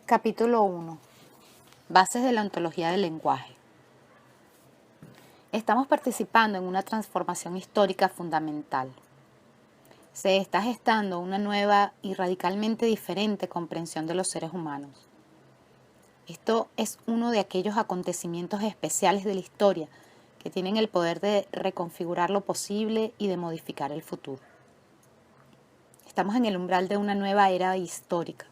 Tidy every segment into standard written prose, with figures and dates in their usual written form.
Capítulo 1. Bases de la ontología del lenguaje. Estamos participando en una transformación histórica fundamental. Se está gestando una nueva y radicalmente diferente comprensión de los seres humanos. Esto es uno de aquellos acontecimientos especiales de la historia que tienen el poder de reconfigurar lo posible y de modificar el futuro. Estamos en el umbral de una nueva era histórica.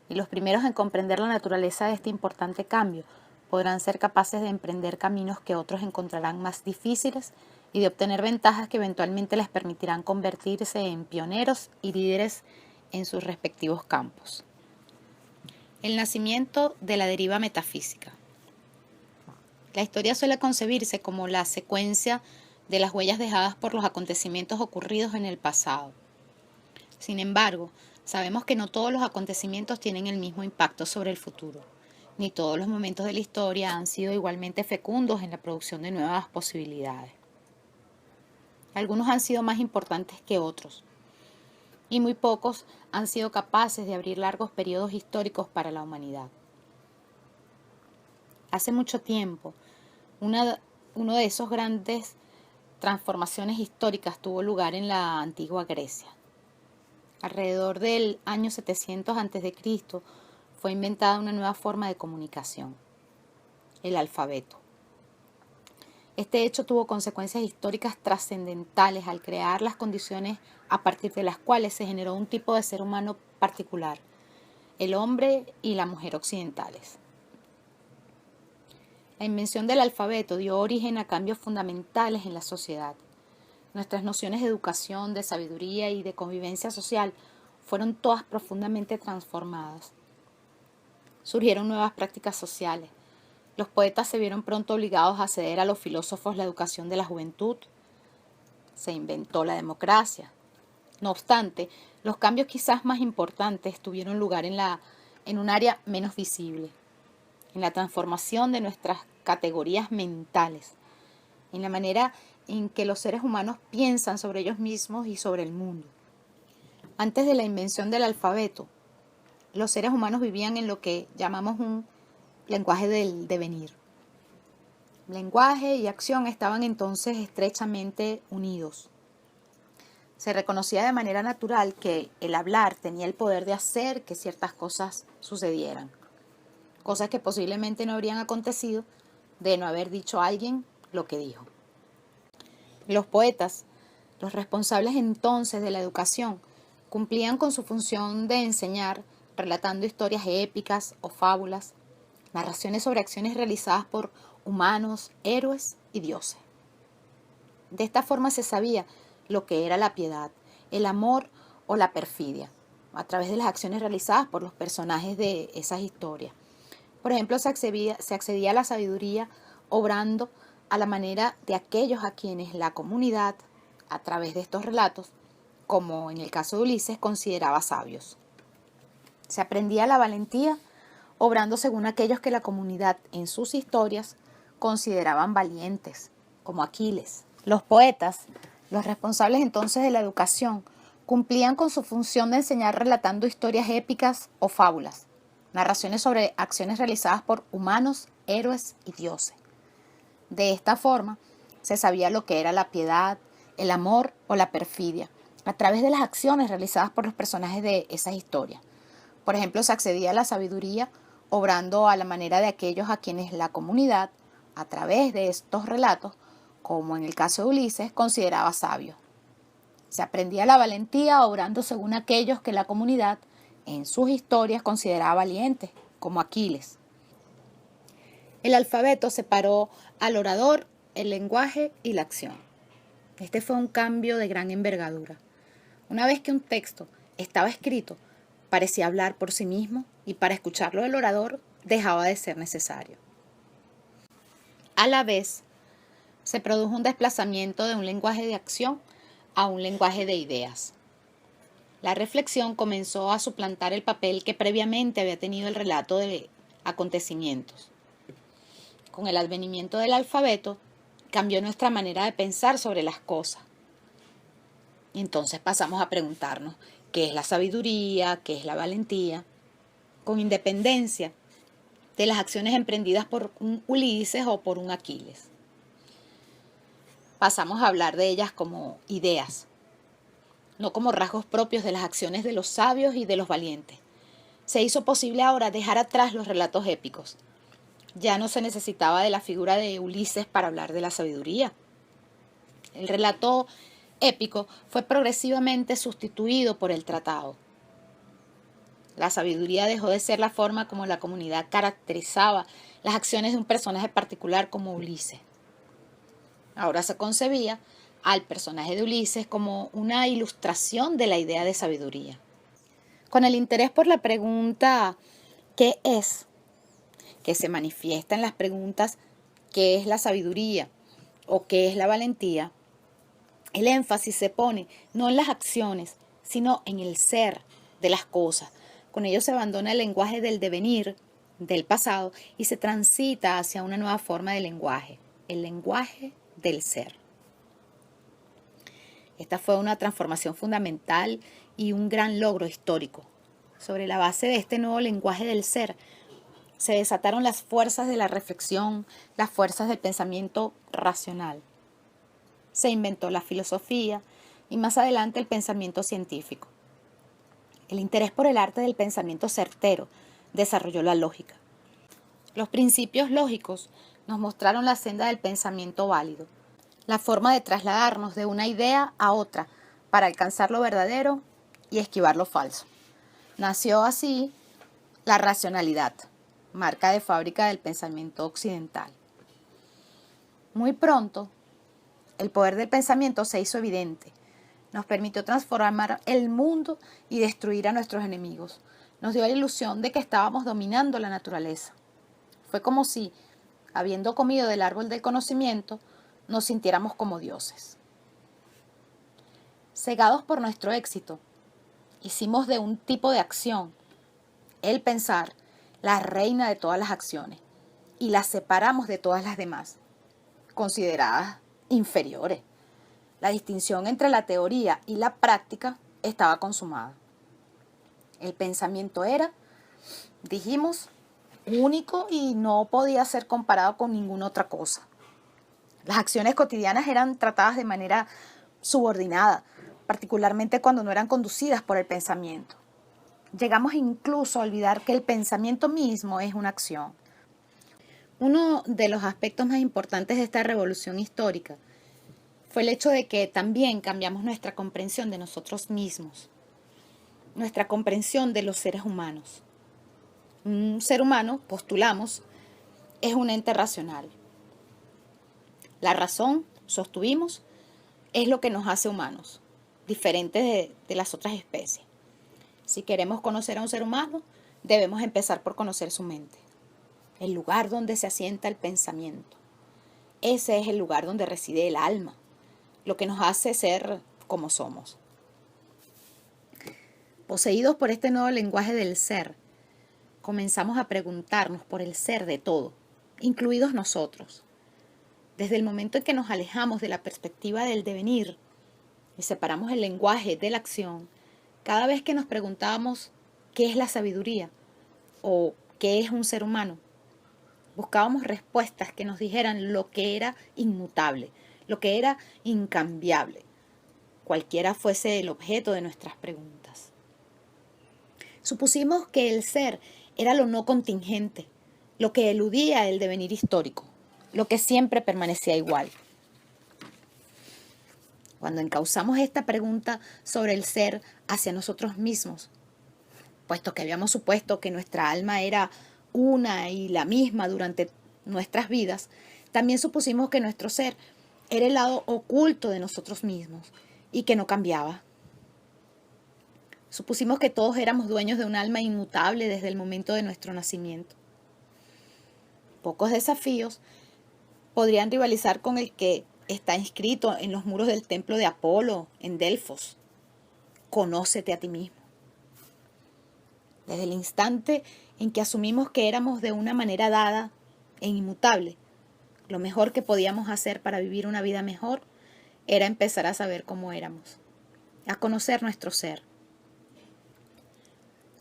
Y los primeros en comprender la naturaleza de este importante cambio podrán ser capaces de emprender caminos que otros encontrarán más difíciles y de obtener ventajas que eventualmente les permitirán convertirse en pioneros y líderes en sus respectivos campos. El nacimiento de la deriva metafísica. La historia suele concebirse como la secuencia de las huellas dejadas por los acontecimientos ocurridos en el pasado. Sin embargo, sabemos que no todos los acontecimientos tienen el mismo impacto sobre el futuro, ni todos los momentos de la historia han sido igualmente fecundos en la producción de nuevas posibilidades. Algunos han sido más importantes que otros, y muy pocos han sido capaces de abrir largos periodos históricos para la humanidad. Hace mucho tiempo, uno de esos grandes transformaciones históricas tuvo lugar en la antigua Grecia. Alrededor del año 700 a.C. fue inventada una nueva forma de comunicación, el alfabeto. Este hecho tuvo consecuencias históricas trascendentales al crear las condiciones a partir de las cuales se generó un tipo de ser humano particular, el hombre y la mujer occidentales. La invención del alfabeto dio origen a cambios fundamentales en la sociedad. Nuestras nociones de educación, de sabiduría y de convivencia social fueron todas profundamente transformadas. Surgieron nuevas prácticas sociales. Los poetas se vieron pronto obligados a ceder a los filósofos la educación de la juventud. Se inventó la democracia. No obstante, los cambios quizás más importantes tuvieron lugar en un área menos visible, en la transformación de nuestras categorías mentales, en la manera en que los seres humanos piensan sobre ellos mismos y sobre el mundo. Antes de la invención del alfabeto, los seres humanos vivían en lo que llamamos un lenguaje del devenir. Lenguaje y acción estaban entonces estrechamente unidos. Se reconocía de manera natural que el hablar tenía el poder de hacer que ciertas cosas sucedieran, cosas que posiblemente no habrían acontecido de no haber dicho a alguien lo que dijo. Los poetas, los responsables entonces de la educación, cumplían con su función de enseñar, relatando historias épicas o fábulas, narraciones sobre acciones realizadas por humanos, héroes y dioses. De esta forma se sabía lo que era la piedad, el amor o la perfidia, a través de las acciones realizadas por los personajes de esas historias. Por ejemplo, se accedía a la sabiduría obrando a la manera de aquellos a quienes la comunidad, a través de estos relatos, como en el caso de Ulises, consideraba sabios. Se aprendía la valentía obrando según aquellos que la comunidad en sus historias consideraban valientes, como Aquiles. Los poetas, los responsables entonces de la educación, cumplían con su función de enseñar relatando historias épicas o fábulas, narraciones sobre acciones realizadas por humanos, héroes y dioses. De esta forma, se sabía lo que era la piedad, el amor o la perfidia, a través de las acciones realizadas por los personajes de esas historias. Por ejemplo, se accedía a la sabiduría obrando a la manera de aquellos a quienes la comunidad, a través de estos relatos, como en el caso de Ulises, consideraba sabios. Se aprendía la valentía obrando según aquellos que la comunidad, en sus historias, consideraba valientes, como Aquiles. El alfabeto separó al orador, el lenguaje y la acción. Este fue un cambio de gran envergadura. Una vez que un texto estaba escrito, parecía hablar por sí mismo y para escucharlo el orador dejaba de ser necesario. A la vez, se produjo un desplazamiento de un lenguaje de acción a un lenguaje de ideas. La reflexión comenzó a suplantar el papel que previamente había tenido el relato de acontecimientos. Con el advenimiento del alfabeto, cambió nuestra manera de pensar sobre las cosas. Y entonces pasamos a preguntarnos, ¿qué es la sabiduría? ¿Qué es la valentía? con independencia de las acciones emprendidas por un Ulises o por un Aquiles. Pasamos a hablar de ellas como ideas, no como rasgos propios de las acciones de los sabios y de los valientes. Se hizo posible ahora dejar atrás los relatos épicos. Ya no se necesitaba de la figura de Ulises para hablar de la sabiduría. El relato épico fue progresivamente sustituido por el tratado. La sabiduría dejó de ser la forma como la comunidad caracterizaba las acciones de un personaje particular como Ulises. Ahora se concebía al personaje de Ulises como una ilustración de la idea de sabiduría. Con el interés por la pregunta ¿qué es?, que se manifiesta en las preguntas ¿qué es la sabiduría? ¿O qué es la valentía? El énfasis se pone no en las acciones, sino en el ser de las cosas. Con ello se abandona el lenguaje del devenir, del pasado, y se transita hacia una nueva forma de lenguaje, el lenguaje del ser. Esta fue una transformación fundamental y un gran logro histórico. Sobre la base de este nuevo lenguaje del ser, se desataron las fuerzas de la reflexión, las fuerzas del pensamiento racional. Se inventó la filosofía y más adelante el pensamiento científico. El interés por el arte del pensamiento certero desarrolló la lógica. Los principios lógicos nos mostraron la senda del pensamiento válido, la forma de trasladarnos de una idea a otra para alcanzar lo verdadero y esquivar lo falso. Nació así la racionalidad, marca de fábrica del pensamiento occidental. Muy pronto, el poder del pensamiento se hizo evidente. Nos permitió transformar el mundo y destruir a nuestros enemigos. Nos dio la ilusión de que estábamos dominando la naturaleza. Fue como si, habiendo comido del árbol del conocimiento, nos sintiéramos como dioses. Cegados por nuestro éxito, hicimos de un tipo de acción, el pensar, la reina de todas las acciones, y la separamos de todas las demás, consideradas inferiores. La distinción entre la teoría y la práctica estaba consumada. El pensamiento era, dijimos, único y no podía ser comparado con ninguna otra cosa. Las acciones cotidianas eran tratadas de manera subordinada, particularmente cuando no eran conducidas por el pensamiento. Llegamos incluso a olvidar que el pensamiento mismo es una acción. Uno de los aspectos más importantes de esta revolución histórica fue el hecho de que también cambiamos nuestra comprensión de nosotros mismos, nuestra comprensión de los seres humanos. Un ser humano, postulamos, es un ente racional. La razón, sostuvimos, es lo que nos hace humanos, diferentes de las otras especies. Si queremos conocer a un ser humano, debemos empezar por conocer su mente, el lugar donde se asienta el pensamiento. Ese es el lugar donde reside el alma, lo que nos hace ser como somos. Poseídos por este nuevo lenguaje del ser, comenzamos a preguntarnos por el ser de todo, incluidos nosotros. Desde el momento en que nos alejamos de la perspectiva del devenir y separamos el lenguaje de la acción, cada vez que nos preguntábamos qué es la sabiduría o qué es un ser humano, buscábamos respuestas que nos dijeran lo que era inmutable, lo que era incambiable, cualquiera fuese el objeto de nuestras preguntas. Supusimos que el ser era lo no contingente, lo que eludía el devenir histórico, lo que siempre permanecía igual. Cuando encauzamos esta pregunta sobre el ser hacia nosotros mismos, puesto que habíamos supuesto que nuestra alma era una y la misma durante nuestras vidas, también supusimos que nuestro ser era el lado oculto de nosotros mismos y que no cambiaba. Supusimos que todos éramos dueños de un alma inmutable desde el momento de nuestro nacimiento. Pocos desafíos podrían rivalizar con el que está inscrito en los muros del templo de Apolo en Delfos. Conócete a ti mismo. Desde el instante en que asumimos que éramos de una manera dada e inmutable, lo mejor que podíamos hacer para vivir una vida mejor era empezar a saber cómo éramos, a conocer nuestro ser.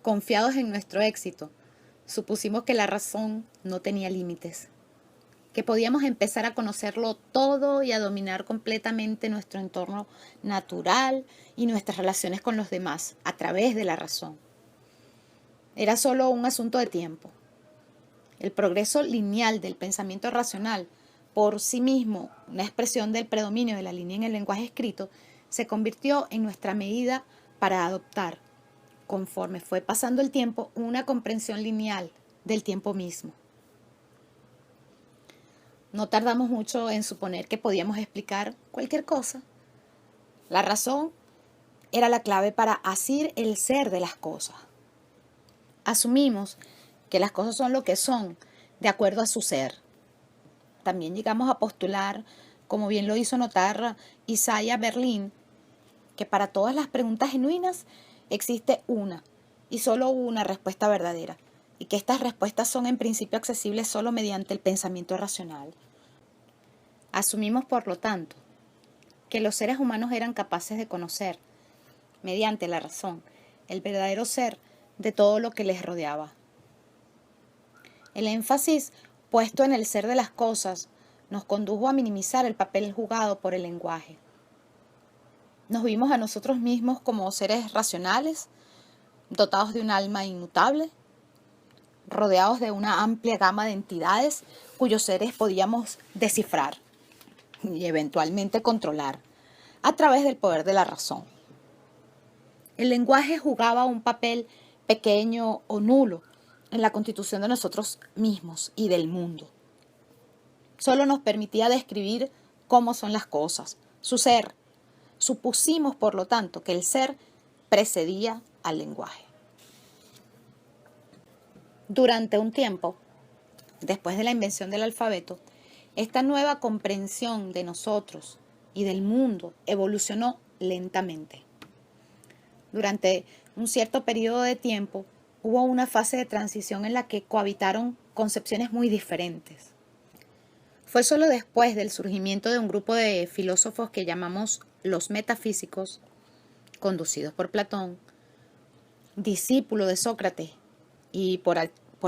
Confiados en nuestro éxito, supusimos que la razón no tenía límites, que podíamos empezar a conocerlo todo y a dominar completamente nuestro entorno natural y nuestras relaciones con los demás a través de la razón. Era solo un asunto de tiempo. El progreso lineal del pensamiento racional, por sí mismo una expresión del predominio de la línea en el lenguaje escrito, se convirtió en nuestra medida para adoptar, conforme fue pasando el tiempo, una comprensión lineal del tiempo mismo. No tardamos mucho en suponer que podíamos explicar cualquier cosa. La razón era la clave para asir el ser de las cosas. Asumimos que las cosas son lo que son, de acuerdo a su ser. También llegamos a postular, como bien lo hizo notar Isaiah Berlin, que para todas las preguntas genuinas existe una y solo una respuesta verdadera, y que estas respuestas son en principio accesibles solo mediante el pensamiento racional. Asumimos, por lo tanto, que los seres humanos eran capaces de conocer, mediante la razón, el verdadero ser de todo lo que les rodeaba. El énfasis puesto en el ser de las cosas nos condujo a minimizar el papel jugado por el lenguaje. Nos vimos a nosotros mismos como seres racionales, dotados de un alma inmutable, rodeados de una amplia gama de entidades cuyos seres podíamos descifrar y eventualmente controlar a través del poder de la razón. El lenguaje jugaba un papel pequeño o nulo en la constitución de nosotros mismos y del mundo. Solo nos permitía describir cómo son las cosas, su ser. Supusimos, por lo tanto, que el ser precedía al lenguaje. Durante un tiempo, después de la invención del alfabeto, esta nueva comprensión de nosotros y del mundo evolucionó lentamente. Durante un cierto periodo de tiempo, hubo una fase de transición en la que cohabitaron concepciones muy diferentes. Fue solo después del surgimiento de un grupo de filósofos que llamamos los metafísicos, conducidos por Platón, discípulo de Sócrates, y por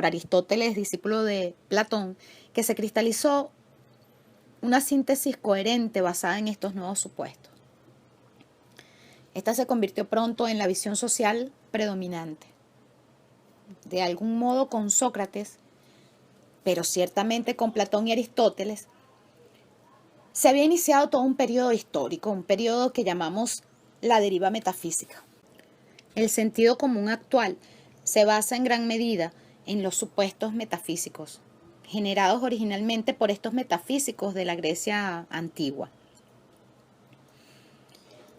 Aristóteles, discípulo de Platón, que se cristalizó una síntesis coherente basada en estos nuevos supuestos. Esta se convirtió pronto en la visión social predominante. De algún modo con Sócrates, pero ciertamente con Platón y Aristóteles, se había iniciado todo un periodo histórico, un periodo que llamamos la deriva metafísica. El sentido común actual se basa en gran medida en los supuestos metafísicos, generados originalmente por estos metafísicos de la Grecia antigua.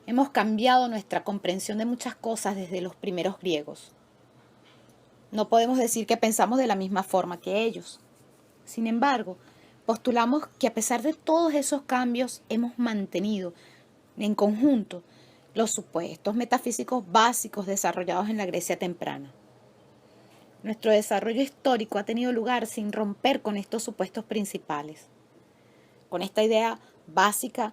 Hemos cambiado nuestra comprensión de muchas cosas desde los primeros griegos. No podemos decir que pensamos de la misma forma que ellos. Sin embargo, postulamos que a pesar de todos esos cambios hemos mantenido en conjunto los supuestos metafísicos básicos desarrollados en la Grecia temprana. Nuestro desarrollo histórico ha tenido lugar sin romper con estos supuestos principales. Con esta idea básica,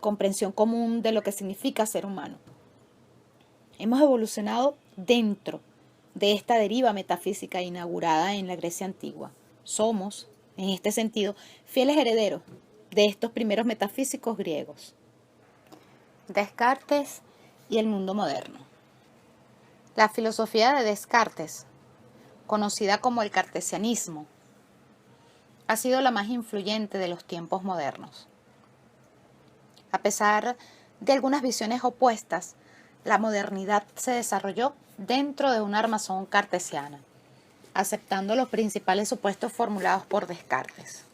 comprensión común de lo que significa ser humano. Hemos evolucionado dentro de esta deriva metafísica inaugurada en la Grecia antigua. Somos, en este sentido, fieles herederos de estos primeros metafísicos griegos. Descartes y el mundo moderno. La filosofía de Descartes, conocida como el cartesianismo, ha sido la más influyente de los tiempos modernos. A pesar de algunas visiones opuestas, la modernidad se desarrolló dentro de una armazón cartesiana, aceptando los principales supuestos formulados por Descartes.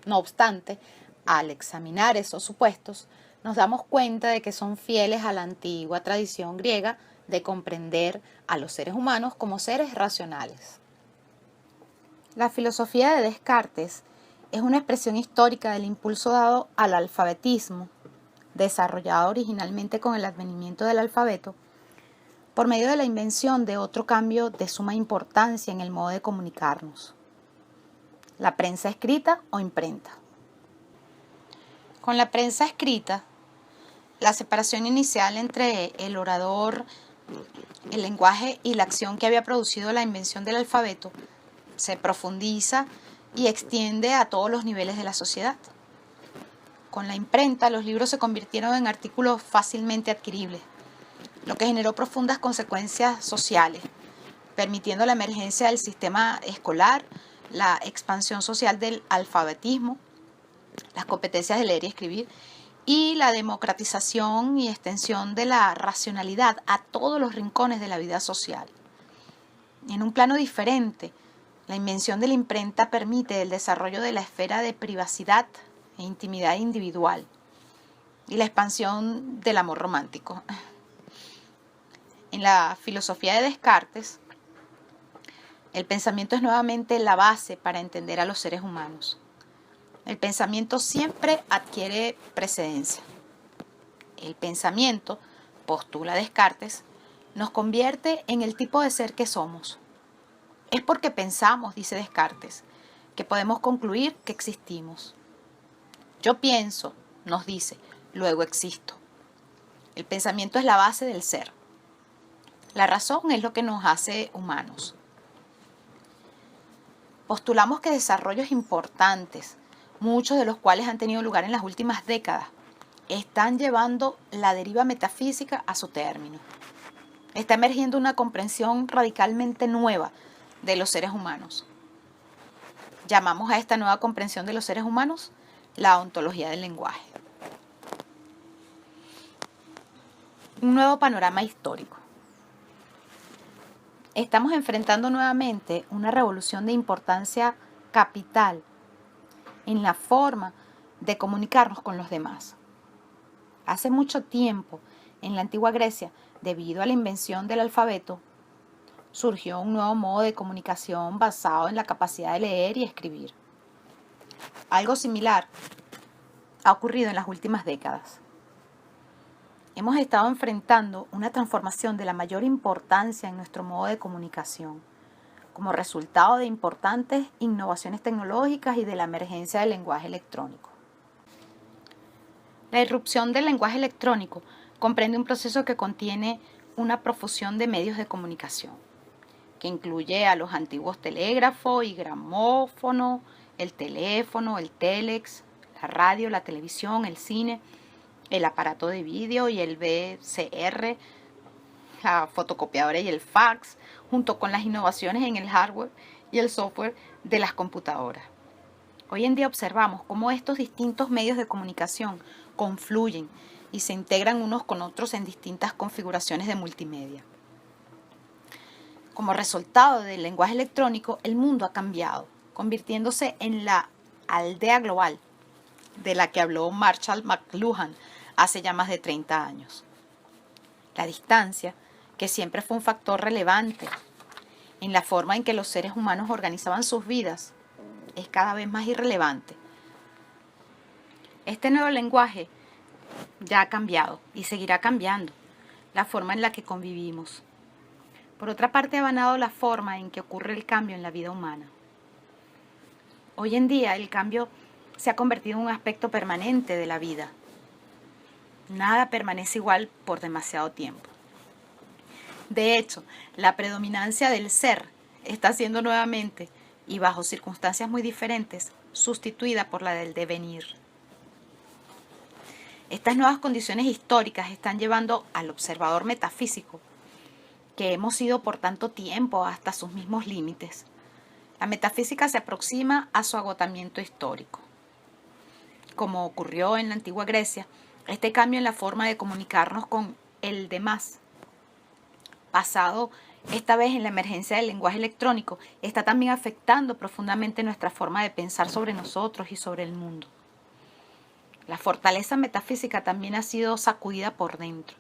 No obstante, al examinar esos supuestos, nos damos cuenta de que son fieles a la antigua tradición griega de comprender a los seres humanos como seres racionales. La filosofía de Descartes es una expresión histórica del impulso dado al alfabetismo, desarrollado originalmente con el advenimiento del alfabeto, por medio de la invención de otro cambio de suma importancia en el modo de comunicarnos: la prensa escrita o imprenta. Con la prensa escrita, la separación inicial entre el orador El lenguaje y la acción que había producido la invención del alfabeto se profundiza y extiende a todos los niveles de la sociedad. Con la imprenta, los libros se convirtieron en artículos fácilmente adquiribles, lo que generó profundas consecuencias sociales, permitiendo la emergencia del sistema escolar, la expansión social del alfabetismo, las competencias de leer y escribir, y la democratización y extensión de la racionalidad a todos los rincones de la vida social. En un plano diferente, la invención de la imprenta permite el desarrollo de la esfera de privacidad e intimidad individual y la expansión del amor romántico. En la filosofía de Descartes, el pensamiento es nuevamente la base para entender a los seres humanos. El pensamiento siempre adquiere precedencia. El pensamiento, postula Descartes, nos convierte en el tipo de ser que somos. Es porque pensamos, dice Descartes, que podemos concluir que existimos. Yo pienso, nos dice, luego existo. El pensamiento es la base del ser. La razón es lo que nos hace humanos. Postulamos que desarrollos importantes, muchos de los cuales han tenido lugar en las últimas décadas, están llevando la deriva metafísica a su término. Está emergiendo una comprensión radicalmente nueva de los seres humanos. Llamamos a esta nueva comprensión de los seres humanos la ontología del lenguaje. Un nuevo panorama histórico. Estamos enfrentando nuevamente una revolución de importancia capital en la forma de comunicarnos con los demás. Hace mucho tiempo, en la antigua Grecia, debido a la invención del alfabeto, surgió un nuevo modo de comunicación basado en la capacidad de leer y escribir. Algo similar ha ocurrido en las últimas décadas. Hemos estado enfrentando una transformación de la mayor importancia en nuestro modo de comunicación, como resultado de importantes innovaciones tecnológicas y de la emergencia del lenguaje electrónico. La irrupción del lenguaje electrónico comprende un proceso que contiene una profusión de medios de comunicación, que incluye a los antiguos telégrafo y gramófono, el teléfono, el télex, la radio, la televisión, el cine, el aparato de vídeo y el VCR, la fotocopiadora y el fax, junto con las innovaciones en el hardware y el software de las computadoras. Hoy en día observamos cómo estos distintos medios de comunicación confluyen y se integran unos con otros en distintas configuraciones de multimedia. Como resultado del lenguaje electrónico, el mundo ha cambiado, convirtiéndose en la aldea global de la que habló Marshall McLuhan hace ya más de 30 años. La distancia, que siempre fue un factor relevante en la forma en que los seres humanos organizaban sus vidas, es cada vez más irrelevante. Este nuevo lenguaje ya ha cambiado y seguirá cambiando la forma en la que convivimos. Por otra parte, ha ganado la forma en que ocurre el cambio en la vida humana. Hoy en día, el cambio se ha convertido en un aspecto permanente de la vida. Nada permanece igual por demasiado tiempo. De hecho, la predominancia del ser está siendo nuevamente, y bajo circunstancias muy diferentes, sustituida por la del devenir. Estas nuevas condiciones históricas están llevando al observador metafísico, que hemos ido por tanto tiempo hasta sus mismos límites. La metafísica se aproxima a su agotamiento histórico. Como ocurrió en la antigua Grecia, este cambio en la forma de comunicarnos con el demás, basado esta vez en la emergencia del lenguaje electrónico, está también afectando profundamente nuestra forma de pensar sobre nosotros y sobre el mundo. La fortaleza metafísica también ha sido sacudida por dentro,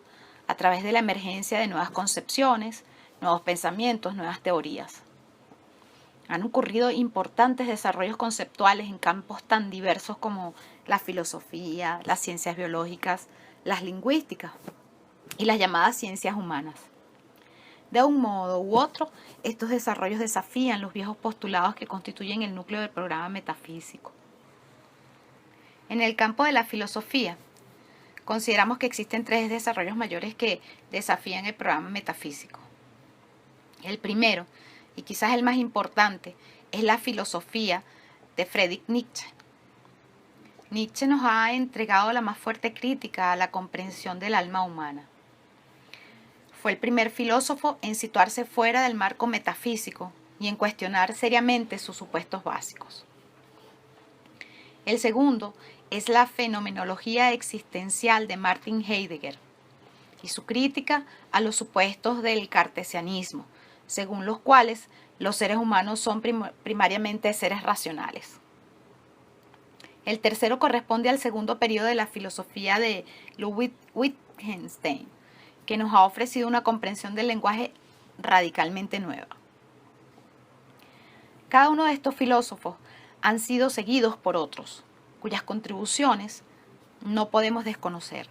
a través de la emergencia de nuevas concepciones, nuevos pensamientos, nuevas teorías. Han ocurrido importantes desarrollos conceptuales en campos tan diversos como la filosofía, las ciencias biológicas, las lingüísticas y las llamadas ciencias humanas. De un modo u otro, estos desarrollos desafían los viejos postulados que constituyen el núcleo del programa metafísico. En el campo de la filosofía, consideramos que existen tres desarrollos mayores que desafían el programa metafísico. El primero, y quizás el más importante, es la filosofía de Friedrich Nietzsche. Nietzsche nos ha entregado la más fuerte crítica a la comprensión del alma humana. Fue el primer filósofo en situarse fuera del marco metafísico y en cuestionar seriamente sus supuestos básicos. El segundo es la fenomenología existencial de Martin Heidegger y su crítica a los supuestos del cartesianismo, según los cuales los seres humanos son primariamente seres racionales. El tercero corresponde al segundo periodo de la filosofía de Ludwig Wittgenstein, que nos ha ofrecido una comprensión del lenguaje radicalmente nueva. Cada uno de estos filósofos han sido seguidos por otros, cuyas contribuciones no podemos desconocer.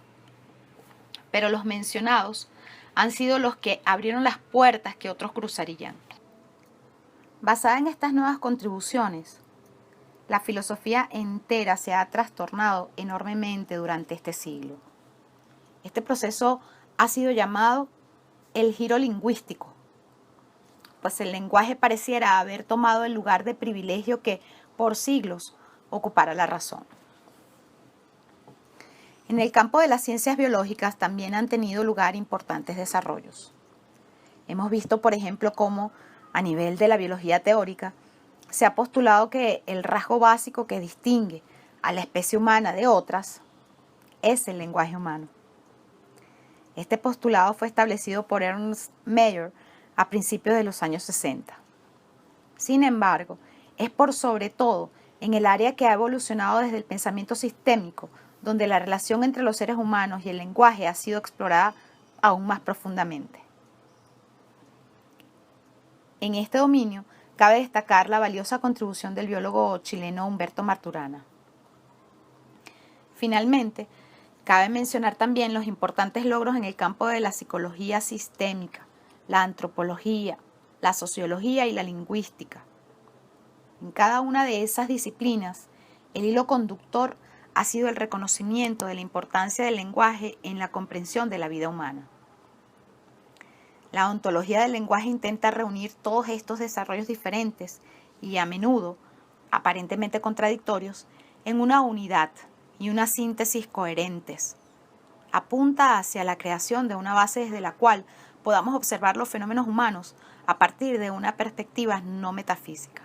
Pero los mencionados han sido los que abrieron las puertas que otros cruzarían. Basada en estas nuevas contribuciones, la filosofía entera se ha trastornado enormemente durante este siglo. Este proceso ha sido llamado el giro lingüístico, pues el lenguaje pareciera haber tomado el lugar de privilegio que por siglos ocupara la razón. En el campo de las ciencias biológicas también han tenido lugar importantes desarrollos. Hemos visto, por ejemplo, cómo a nivel de la biología teórica se ha postulado que el rasgo básico que distingue a la especie humana de otras es el lenguaje humano. Este postulado fue establecido por Ernst Mayr a principios de los años 60. Sin embargo, es por sobre todo en el área que ha evolucionado desde el pensamiento sistémico, donde la relación entre los seres humanos y el lenguaje ha sido explorada aún más profundamente. En este dominio cabe destacar la valiosa contribución del biólogo chileno Humberto Maturana. Finalmente, cabe mencionar también los importantes logros en el campo de la psicología sistémica, la antropología, la sociología y la lingüística. En cada una de esas disciplinas, el hilo conductor ha sido el reconocimiento de la importancia del lenguaje en la comprensión de la vida humana. La ontología del lenguaje intenta reunir todos estos desarrollos diferentes y a menudo aparentemente contradictorios en una unidad y una síntesis coherentes. Apunta hacia la creación de una base desde la cual podamos observar los fenómenos humanos a partir de una perspectiva no metafísica.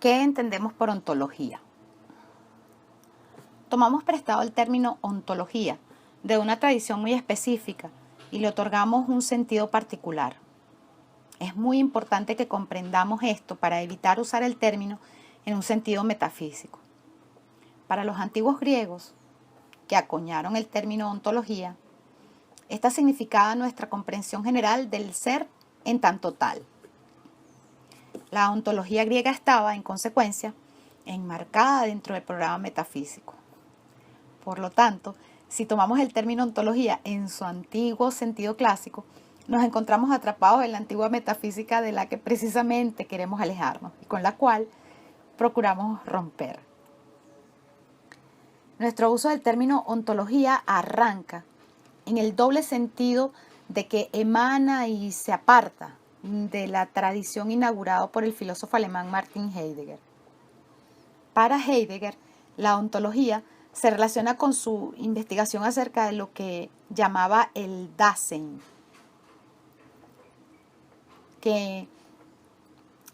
¿Qué entendemos por ontología? Tomamos prestado el término ontología de una tradición muy específica y le otorgamos un sentido particular. Es muy importante que comprendamos esto para evitar usar el término en un sentido metafísico. Para los antiguos griegos, que acuñaron el término ontología, esta significaba nuestra comprensión general del ser en tanto tal. La ontología griega estaba, en consecuencia, enmarcada dentro del programa metafísico. Por lo tanto, si tomamos el término ontología en su antiguo sentido clásico, nos encontramos atrapados en la antigua metafísica de la que precisamente queremos alejarnos y con la cual procuramos romper. Nuestro uso del término ontología arranca en el doble sentido de que emana y se aparta de la tradición inaugurada por el filósofo alemán Martin Heidegger. Para Heidegger, la ontología se relaciona con su investigación acerca de lo que llamaba el Dasein, que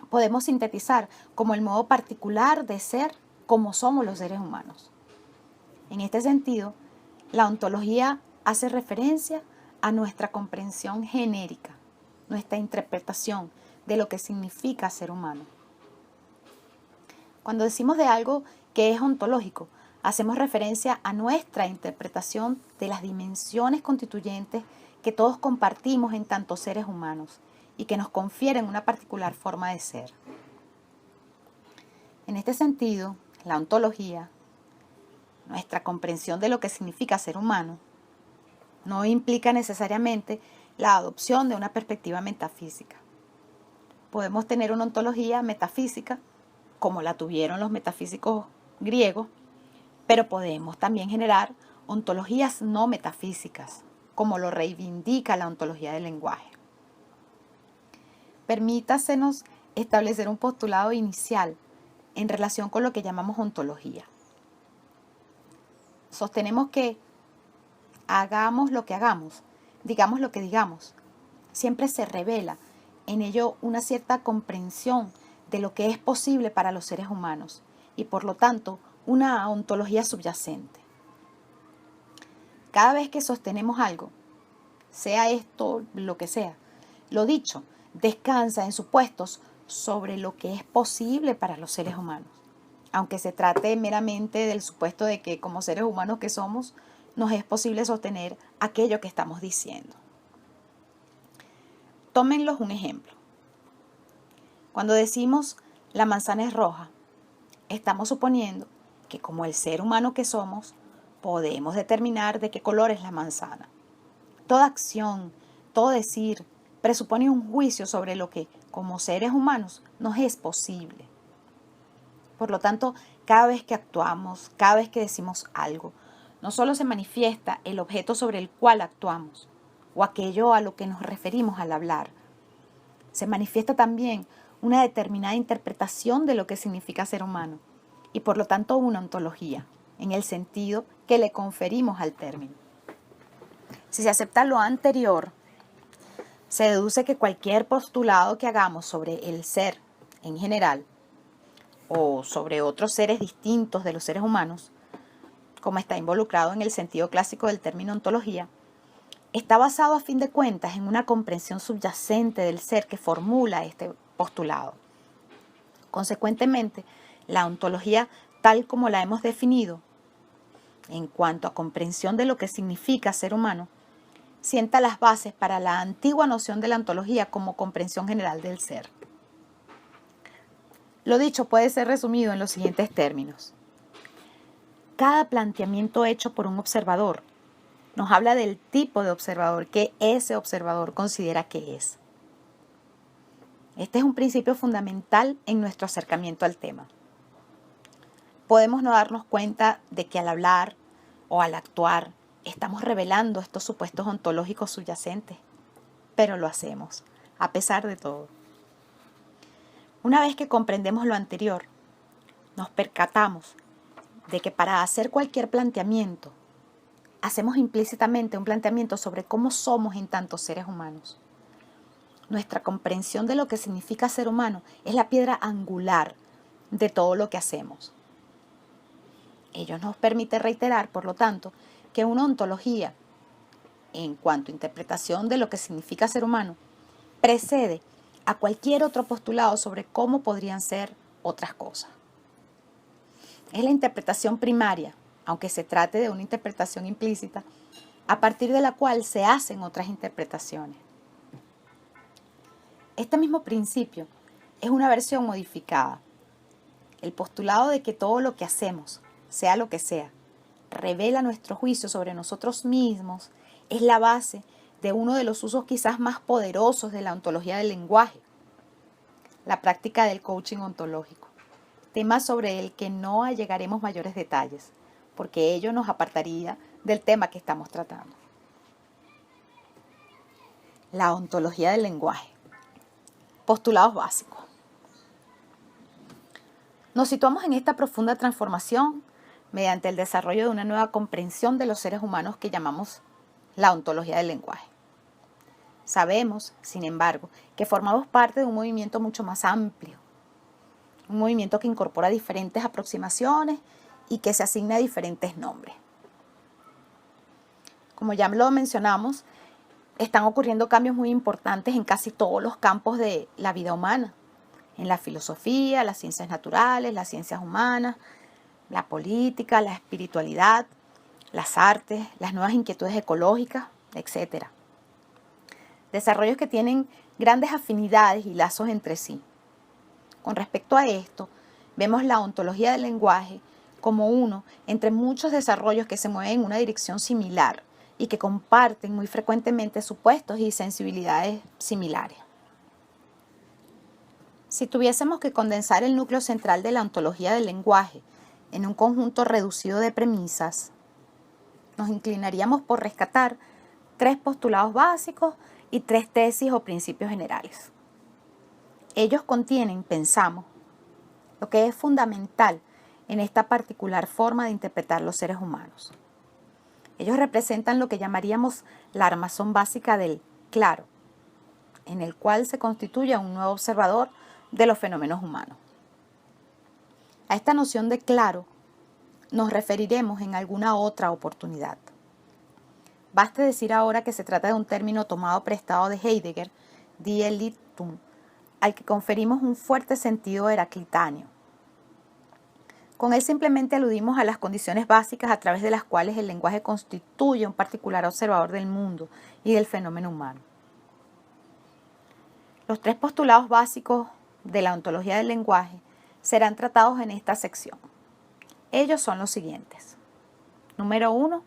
podemos sintetizar como el modo particular de ser como somos los seres humanos. En este sentido, la ontología hace referencia a nuestra comprensión genérica, nuestra interpretación de lo que significa ser humano. Cuando decimos de algo que es ontológico, hacemos referencia a nuestra interpretación de las dimensiones constituyentes que todos compartimos en tanto seres humanos y que nos confieren una particular forma de ser. En este sentido, la ontología, nuestra comprensión de lo que significa ser humano, no implica necesariamente la adopción de una perspectiva metafísica. Podemos tener una ontología metafísica, como la tuvieron los metafísicos griegos, Pero podemos también generar ontologías no metafísicas, como lo reivindica la ontología del lenguaje. Permítasenos establecer un postulado inicial en relación con lo que llamamos ontología. Sostenemos que hagamos lo que hagamos, digamos lo que digamos, siempre se revela en ello una cierta comprensión de lo que es posible para los seres humanos y por lo tanto una ontología subyacente. Cada vez que sostenemos algo, sea esto lo que sea, lo dicho descansa en supuestos sobre lo que es posible para los seres humanos, aunque se trate meramente del supuesto de que como seres humanos que somos, nos es posible sostener aquello que estamos diciendo. Tómenlos un ejemplo. Cuando decimos la manzana es roja, estamos suponiendo que como el ser humano que somos, podemos determinar de qué color es la manzana. Toda acción, todo decir, presupone un juicio sobre lo que, como seres humanos, nos es posible. Por lo tanto, cada vez que actuamos, cada vez que decimos algo, no solo se manifiesta el objeto sobre el cual actuamos, o aquello a lo que nos referimos al hablar, se manifiesta también una determinada interpretación de lo que significa ser humano, y por lo tanto una ontología, en el sentido que le conferimos al término. Si se acepta lo anterior, se deduce que cualquier postulado que hagamos sobre el ser en general o sobre otros seres distintos de los seres humanos, como está involucrado en el sentido clásico del término ontología, está basado a fin de cuentas en una comprensión subyacente del ser que formula este postulado. Consecuentemente, la ontología tal como la hemos definido, en cuanto a comprensión de lo que significa ser humano, sienta las bases para la antigua noción de la ontología como comprensión general del ser. Lo dicho puede ser resumido en los siguientes términos. Cada planteamiento hecho por un observador nos habla del tipo de observador que ese observador considera que es. Este es un principio fundamental en nuestro acercamiento al tema. Podemos no darnos cuenta de que al hablar o al actuar estamos revelando estos supuestos ontológicos subyacentes, pero lo hacemos, a pesar de todo. Una vez que comprendemos lo anterior, nos percatamos de que para hacer cualquier planteamiento, hacemos implícitamente un planteamiento sobre cómo somos en tantos seres humanos. Nuestra comprensión de lo que significa ser humano es la piedra angular de todo lo que hacemos. Ello nos permite reiterar, por lo tanto, que una ontología, en cuanto a interpretación de lo que significa ser humano, precede a cualquier otro postulado sobre cómo podrían ser otras cosas. Es la interpretación primaria, aunque se trate de una interpretación implícita, a partir de la cual se hacen otras interpretaciones. Este mismo principio es una versión modificada. El postulado de que todo lo que hacemos, sea lo que sea, revela nuestro juicio sobre nosotros mismos, es la base de uno de los usos quizás más poderosos de la ontología del lenguaje, la práctica del coaching ontológico, tema sobre el que no allegaremos mayores detalles, porque ello nos apartaría del tema que estamos tratando. La ontología del lenguaje. Postulados básicos. Nos situamos en esta profunda transformación mediante el desarrollo de una nueva comprensión de los seres humanos que llamamos la ontología del lenguaje. Sabemos, sin embargo, que formamos parte de un movimiento mucho más amplio, un movimiento que incorpora diferentes aproximaciones y que se asigna diferentes nombres. Como ya lo mencionamos, están ocurriendo cambios muy importantes en casi todos los campos de la vida humana, en la filosofía, las ciencias naturales, las ciencias humanas, la política, la espiritualidad, las artes, las nuevas inquietudes ecológicas, etc. Desarrollos que tienen grandes afinidades y lazos entre sí. Con respecto a esto, vemos la ontología del lenguaje como uno entre muchos desarrollos que se mueven en una dirección similar y que comparten muy frecuentemente supuestos y sensibilidades similares. Si tuviésemos que condensar el núcleo central de la ontología del lenguaje en un conjunto reducido de premisas, nos inclinaríamos por rescatar 3 postulados básicos y 3 tesis o principios generales. Ellos contienen, pensamos, lo que es fundamental en esta particular forma de interpretar los seres humanos. Ellos representan lo que llamaríamos la armazón básica del claro, en el cual se constituye un nuevo observador de los fenómenos humanos. A esta noción de claro nos referiremos en alguna otra oportunidad. Baste decir ahora que se trata de un término tomado prestado de Heidegger, die Elitum, al que conferimos un fuerte sentido heraclitáneo. Con él simplemente aludimos a las condiciones básicas a través de las cuales el lenguaje constituye un particular observador del mundo y del fenómeno humano. Los 3 postulados básicos de la ontología del lenguaje serán tratados en esta sección. Ellos son los siguientes. Número 1.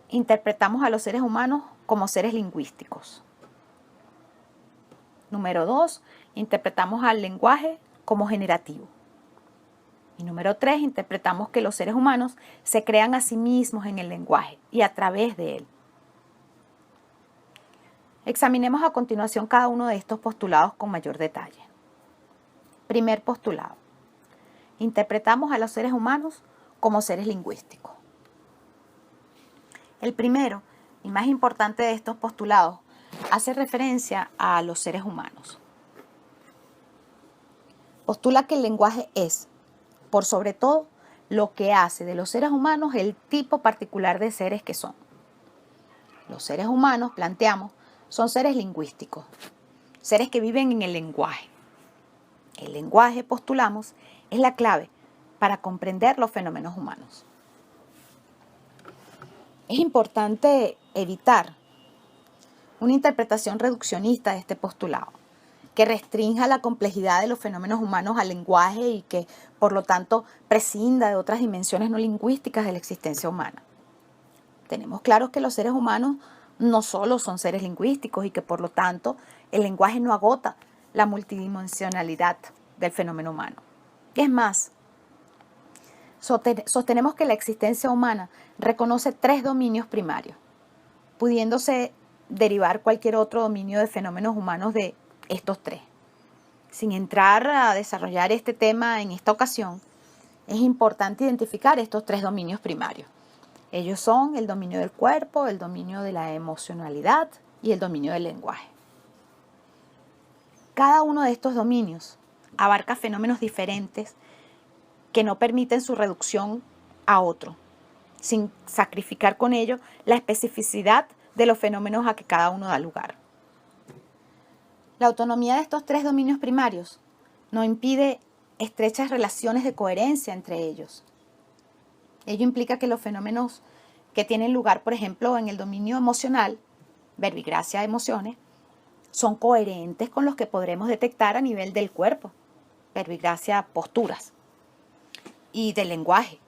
Interpretamos a los seres humanos como seres lingüísticos. Número 2. Interpretamos al lenguaje como generativo. Y número 3. Interpretamos que los seres humanos se crean a sí mismos en el lenguaje y a través de él. Examinemos a continuación cada uno de estos postulados con mayor detalle. Primer postulado. Interpretamos a los seres humanos como seres lingüísticos. El primero y más importante de estos postulados hace referencia a los seres humanos. Postula que el lenguaje es, por sobre todo, lo que hace de los seres humanos el tipo particular de seres que son. Los seres humanos, planteamos, son seres lingüísticos, seres que viven en el lenguaje. El lenguaje, postulamos, es la clave para comprender los fenómenos humanos. Es importante evitar una interpretación reduccionista de este postulado, que restrinja la complejidad de los fenómenos humanos al lenguaje y que, por lo tanto, prescinda de otras dimensiones no lingüísticas de la existencia humana. Tenemos claro que los seres humanos no solo son seres lingüísticos y que, por lo tanto, el lenguaje no agota la multidimensionalidad del fenómeno humano. Es más, sostenemos que la existencia humana reconoce 3 dominios primarios, pudiéndose derivar cualquier otro dominio de fenómenos humanos de estos 3. Sin entrar a desarrollar este tema en esta ocasión, es importante identificar estos 3 dominios primarios. Ellos son el dominio del cuerpo, el dominio de la emocionalidad y el dominio del lenguaje. Cada uno de estos dominios abarca fenómenos diferentes que no permiten su reducción a otro, sin sacrificar con ello la especificidad de los fenómenos a que cada uno da lugar. La autonomía de estos 3 dominios primarios no impide estrechas relaciones de coherencia entre ellos. Ello implica que los fenómenos que tienen lugar, por ejemplo, en el dominio emocional, verbigracia emociones, son coherentes con los que podremos detectar a nivel del cuerpo, verbigracia posturas, y del lenguaje,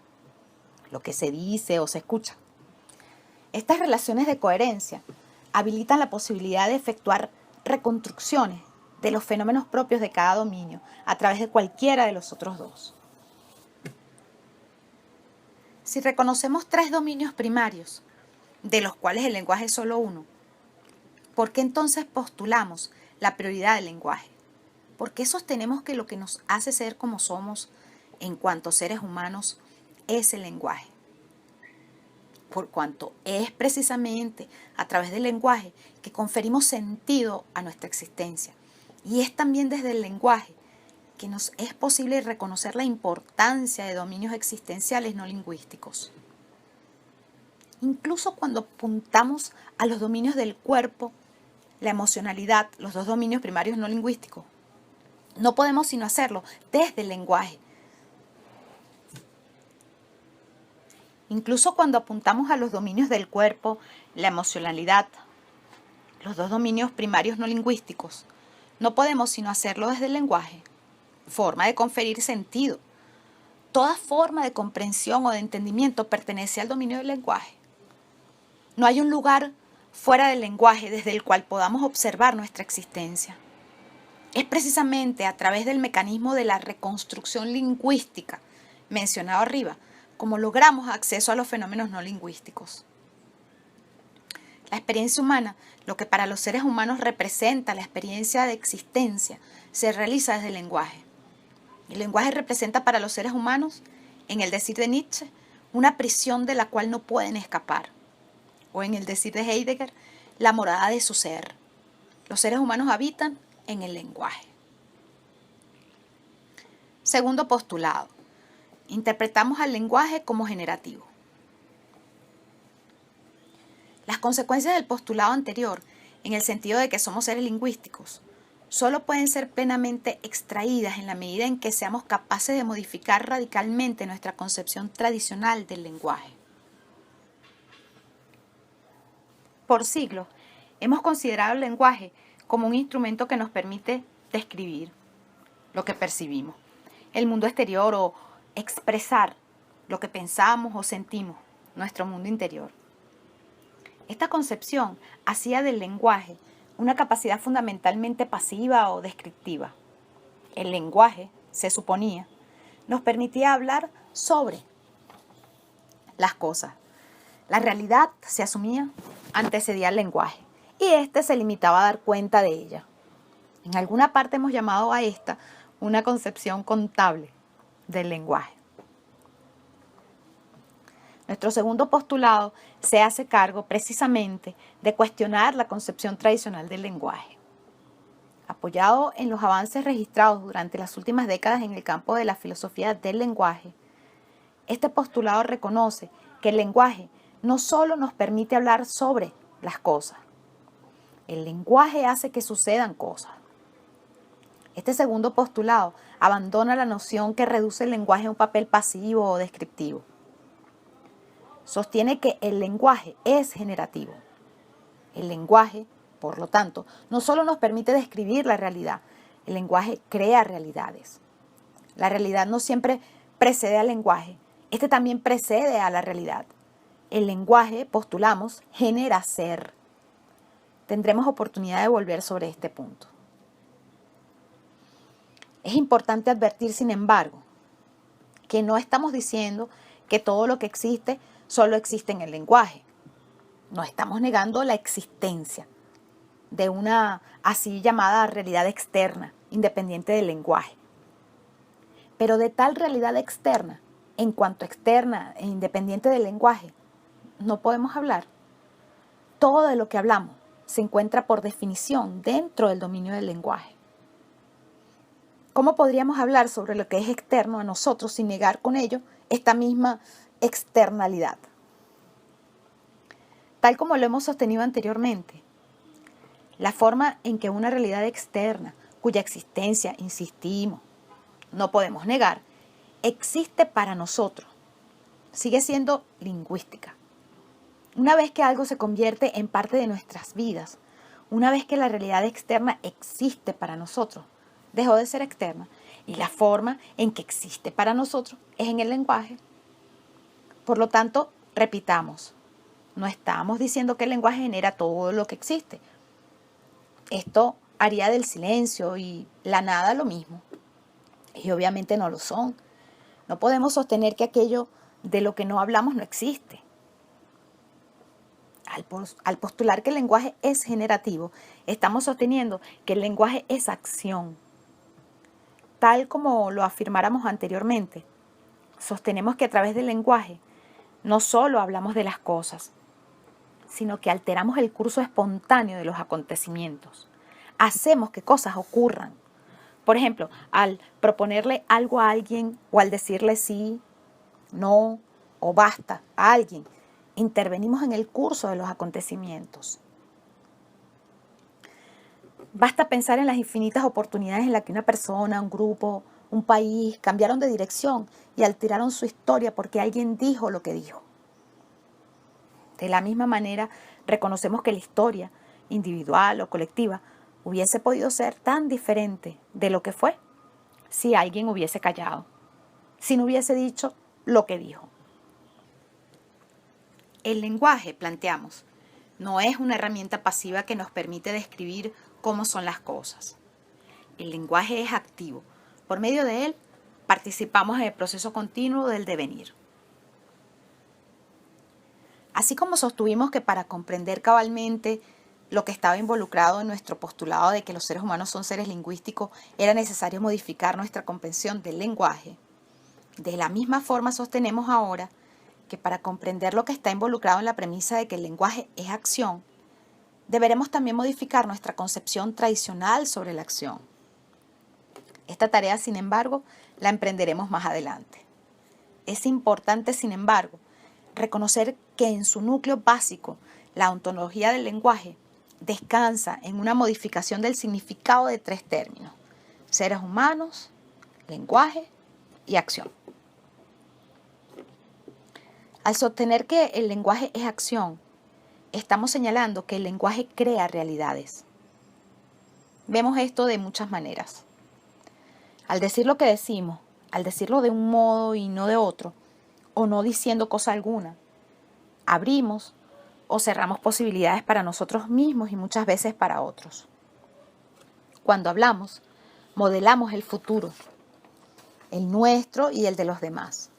lo que se dice o se escucha. Estas relaciones de coherencia habilitan la posibilidad de efectuar reconstrucciones de los fenómenos propios de cada dominio a través de cualquiera de los otros 2. Si reconocemos 3 dominios primarios, de los cuales el lenguaje es solo uno, ¿por qué entonces postulamos la prioridad del lenguaje? ¿Por qué sostenemos que lo que nos hace ser como somos en cuanto seres humanos es el lenguaje? Por cuanto es precisamente a través del lenguaje que conferimos sentido a nuestra existencia. Y es también desde el lenguaje que nos es posible reconocer la importancia de dominios existenciales no lingüísticos. Incluso cuando apuntamos a los dominios del cuerpo, la emocionalidad, los 2 dominios primarios no lingüísticos, no podemos sino hacerlo desde el lenguaje. Incluso cuando apuntamos a los dominios del cuerpo, la emocionalidad, los 2 dominios primarios no lingüísticos, no podemos sino hacerlo desde el lenguaje, forma de conferir sentido. Toda forma de comprensión o de entendimiento pertenece al dominio del lenguaje. No hay un lugar fuera del lenguaje desde el cual podamos observar nuestra existencia. Es precisamente a través del mecanismo de la reconstrucción lingüística, mencionado arriba, como logramos acceso a los fenómenos no lingüísticos. La experiencia humana, lo que para los seres humanos representa la experiencia de existencia, se realiza desde el lenguaje. El lenguaje representa para los seres humanos, en el decir de Nietzsche, una prisión de la cual no pueden escapar. O en el decir de Heidegger, la morada de su ser. Los seres humanos habitan en el lenguaje. Segundo postulado. Interpretamos al lenguaje como generativo. Las consecuencias del postulado anterior, en el sentido de que somos seres lingüísticos, solo pueden ser plenamente extraídas en la medida en que seamos capaces de modificar radicalmente nuestra concepción tradicional del lenguaje. Por siglos, hemos considerado el lenguaje como un instrumento que nos permite describir lo que percibimos, el mundo exterior, o expresar lo que pensamos o sentimos, nuestro mundo interior. Esta concepción hacía del lenguaje una capacidad fundamentalmente pasiva o descriptiva. El lenguaje, se suponía, nos permitía hablar sobre las cosas. La realidad, se asumía, antecedía al lenguaje y éste se limitaba a dar cuenta de ella. En alguna parte hemos llamado a esta una concepción contable del lenguaje. Nuestro segundo postulado se hace cargo precisamente de cuestionar la concepción tradicional del lenguaje. Apoyado en los avances registrados durante las últimas décadas en el campo de la filosofía del lenguaje, este postulado reconoce que el lenguaje no solo nos permite hablar sobre las cosas, el lenguaje hace que sucedan cosas. Este segundo postulado abandona la noción que reduce el lenguaje a un papel pasivo o descriptivo. Sostiene que el lenguaje es generativo. El lenguaje, por lo tanto, no solo nos permite describir la realidad, el lenguaje crea realidades. La realidad no siempre precede al lenguaje, este también precede a la realidad. El lenguaje, postulamos, genera ser. Tendremos oportunidad de volver sobre este punto. Es importante advertir, sin embargo, que no estamos diciendo que todo lo que existe solo existe en el lenguaje. No estamos negando la existencia de una así llamada realidad externa, independiente del lenguaje. Pero de tal realidad externa, en cuanto externa e independiente del lenguaje, no podemos hablar. Todo de lo que hablamos se encuentra por definición dentro del dominio del lenguaje. ¿Cómo podríamos hablar sobre lo que es externo a nosotros sin negar con ello esta misma externalidad? Tal como lo hemos sostenido anteriormente, la forma en que una realidad externa, cuya existencia, insistimos, no podemos negar, existe para nosotros, sigue siendo lingüística. Una vez que algo se convierte en parte de nuestras vidas, una vez que la realidad externa existe para nosotros, dejó de ser externa y la forma en que existe para nosotros es en el lenguaje. Por lo tanto, repitamos, no estamos diciendo que el lenguaje genera todo lo que existe. Esto haría del silencio y la nada lo mismo. Y obviamente no lo son. No podemos sostener que aquello de lo que no hablamos no existe. Al postular que el lenguaje es generativo, estamos sosteniendo que el lenguaje es acción. Tal como lo afirmáramos anteriormente, sostenemos que a través del lenguaje no solo hablamos de las cosas, sino que alteramos el curso espontáneo de los acontecimientos. Hacemos que cosas ocurran. Por ejemplo, al proponerle algo a alguien o al decirle sí, no o basta a alguien, intervenimos en el curso de los acontecimientos. Basta pensar en las infinitas oportunidades en las que una persona, un grupo, un país cambiaron de dirección y alteraron su historia porque alguien dijo lo que dijo. De la misma manera, reconocemos que la historia, individual o colectiva, hubiese podido ser tan diferente de lo que fue si alguien hubiese callado, si no hubiese dicho lo que dijo. El lenguaje, planteamos, no es una herramienta pasiva que nos permite describir cómo son las cosas. El lenguaje es activo. Por medio de él, participamos en el proceso continuo del devenir. Así como sostuvimos que para comprender cabalmente lo que estaba involucrado en nuestro postulado de que los seres humanos son seres lingüísticos, era necesario modificar nuestra comprensión del lenguaje, de la misma forma sostenemos ahora que para comprender lo que está involucrado en la premisa de que el lenguaje es acción, deberemos también modificar nuestra concepción tradicional sobre la acción. Esta tarea, sin embargo, la emprenderemos más adelante. Es importante, sin embargo, reconocer que en su núcleo básico, la ontología del lenguaje descansa en una modificación del significado de 3 términos: seres humanos, lenguaje y acción. Al sostener que el lenguaje es acción, estamos señalando que el lenguaje crea realidades. Vemos esto de muchas maneras. Al decir lo que decimos, al decirlo de un modo y no de otro, o no diciendo cosa alguna, abrimos o cerramos posibilidades para nosotros mismos y muchas veces para otros. Cuando hablamos, modelamos el futuro, el nuestro y el de los demás.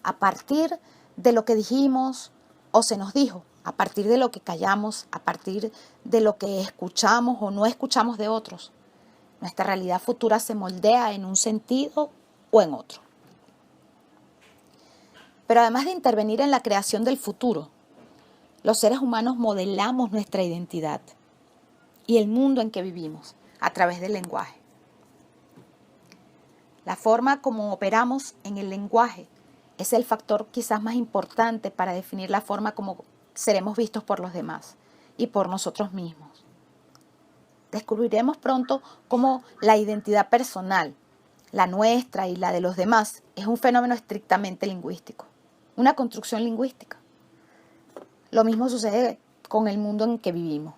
A partir de lo que dijimos o se nos dijo, a partir de lo que callamos, a partir de lo que escuchamos o no escuchamos de otros, nuestra realidad futura se moldea en un sentido o en otro. Pero además de intervenir en la creación del futuro, los seres humanos modelamos nuestra identidad y el mundo en que vivimos a través del lenguaje. La forma como operamos en el lenguaje es el factor quizás más importante para definir la forma como seremos vistos por los demás y por nosotros mismos. Descubriremos pronto cómo la identidad personal, la nuestra y la de los demás, es un fenómeno estrictamente lingüístico, una construcción lingüística. Lo mismo sucede con el mundo en que vivimos,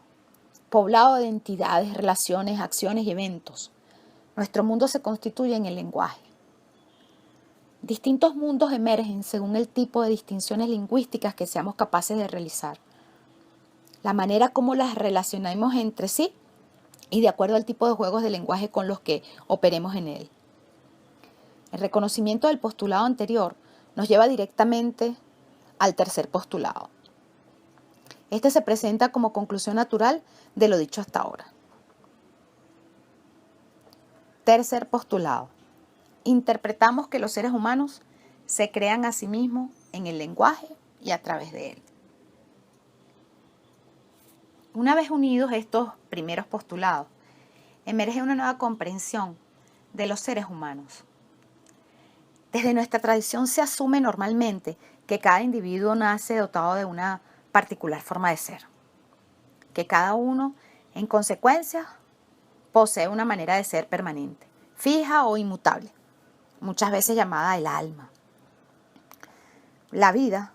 poblado de entidades, relaciones, acciones y eventos. Nuestro mundo se constituye en el lenguaje. Distintos mundos emergen según el tipo de distinciones lingüísticas que seamos capaces de realizar, la manera como las relacionamos entre sí y de acuerdo al tipo de juegos de lenguaje con los que operemos en él. El reconocimiento del postulado anterior nos lleva directamente al tercer postulado. Este se presenta como conclusión natural de lo dicho hasta ahora. Tercer postulado. Interpretamos que los seres humanos se crean a sí mismos en el lenguaje y a través de él. Una vez unidos estos primeros postulados, emerge una nueva comprensión de los seres humanos. Desde nuestra tradición se asume normalmente que cada individuo nace dotado de una particular forma de ser, que cada uno, en consecuencia, posee una manera de ser permanente, fija o inmutable, muchas veces llamada el alma. La vida,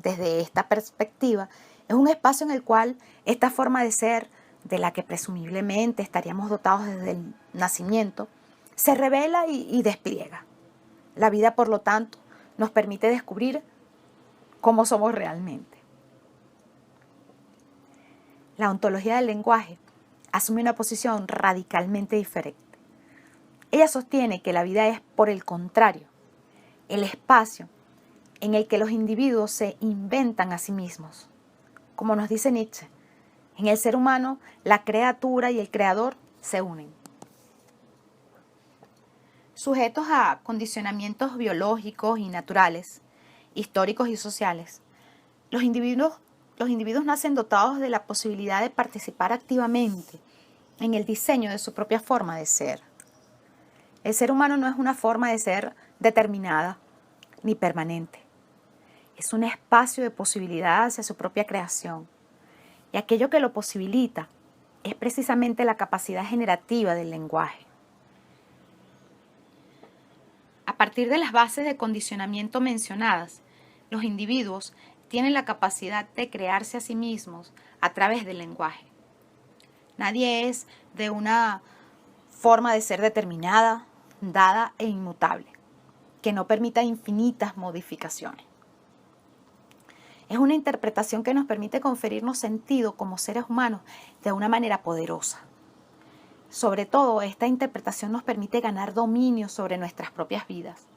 desde esta perspectiva, es un espacio en el cual esta forma de ser, de la que presumiblemente estaríamos dotados desde el nacimiento, se revela y despliega. La vida, por lo tanto, nos permite descubrir cómo somos realmente. La ontología del lenguaje asume una posición radicalmente diferente. Ella sostiene que la vida es, por el contrario, el espacio en el que los individuos se inventan a sí mismos. Como nos dice Nietzsche, en el ser humano la criatura y el creador se unen. Sujetos a condicionamientos biológicos y naturales, históricos y sociales, los individuos nacen dotados de la posibilidad de participar activamente en el diseño de su propia forma de ser. El ser humano no es una forma de ser determinada ni permanente. Es un espacio de posibilidad hacia su propia creación. Y aquello que lo posibilita es precisamente la capacidad generativa del lenguaje. A partir de las bases de condicionamiento mencionadas, los individuos tienen la capacidad de crearse a sí mismos a través del lenguaje. Nadie es de una forma de ser determinada, dada e inmutable, que no permita infinitas modificaciones. Es una interpretación que nos permite conferirnos sentido como seres humanos de una manera poderosa. Sobre todo, esta interpretación nos permite ganar dominio sobre nuestras propias vidas,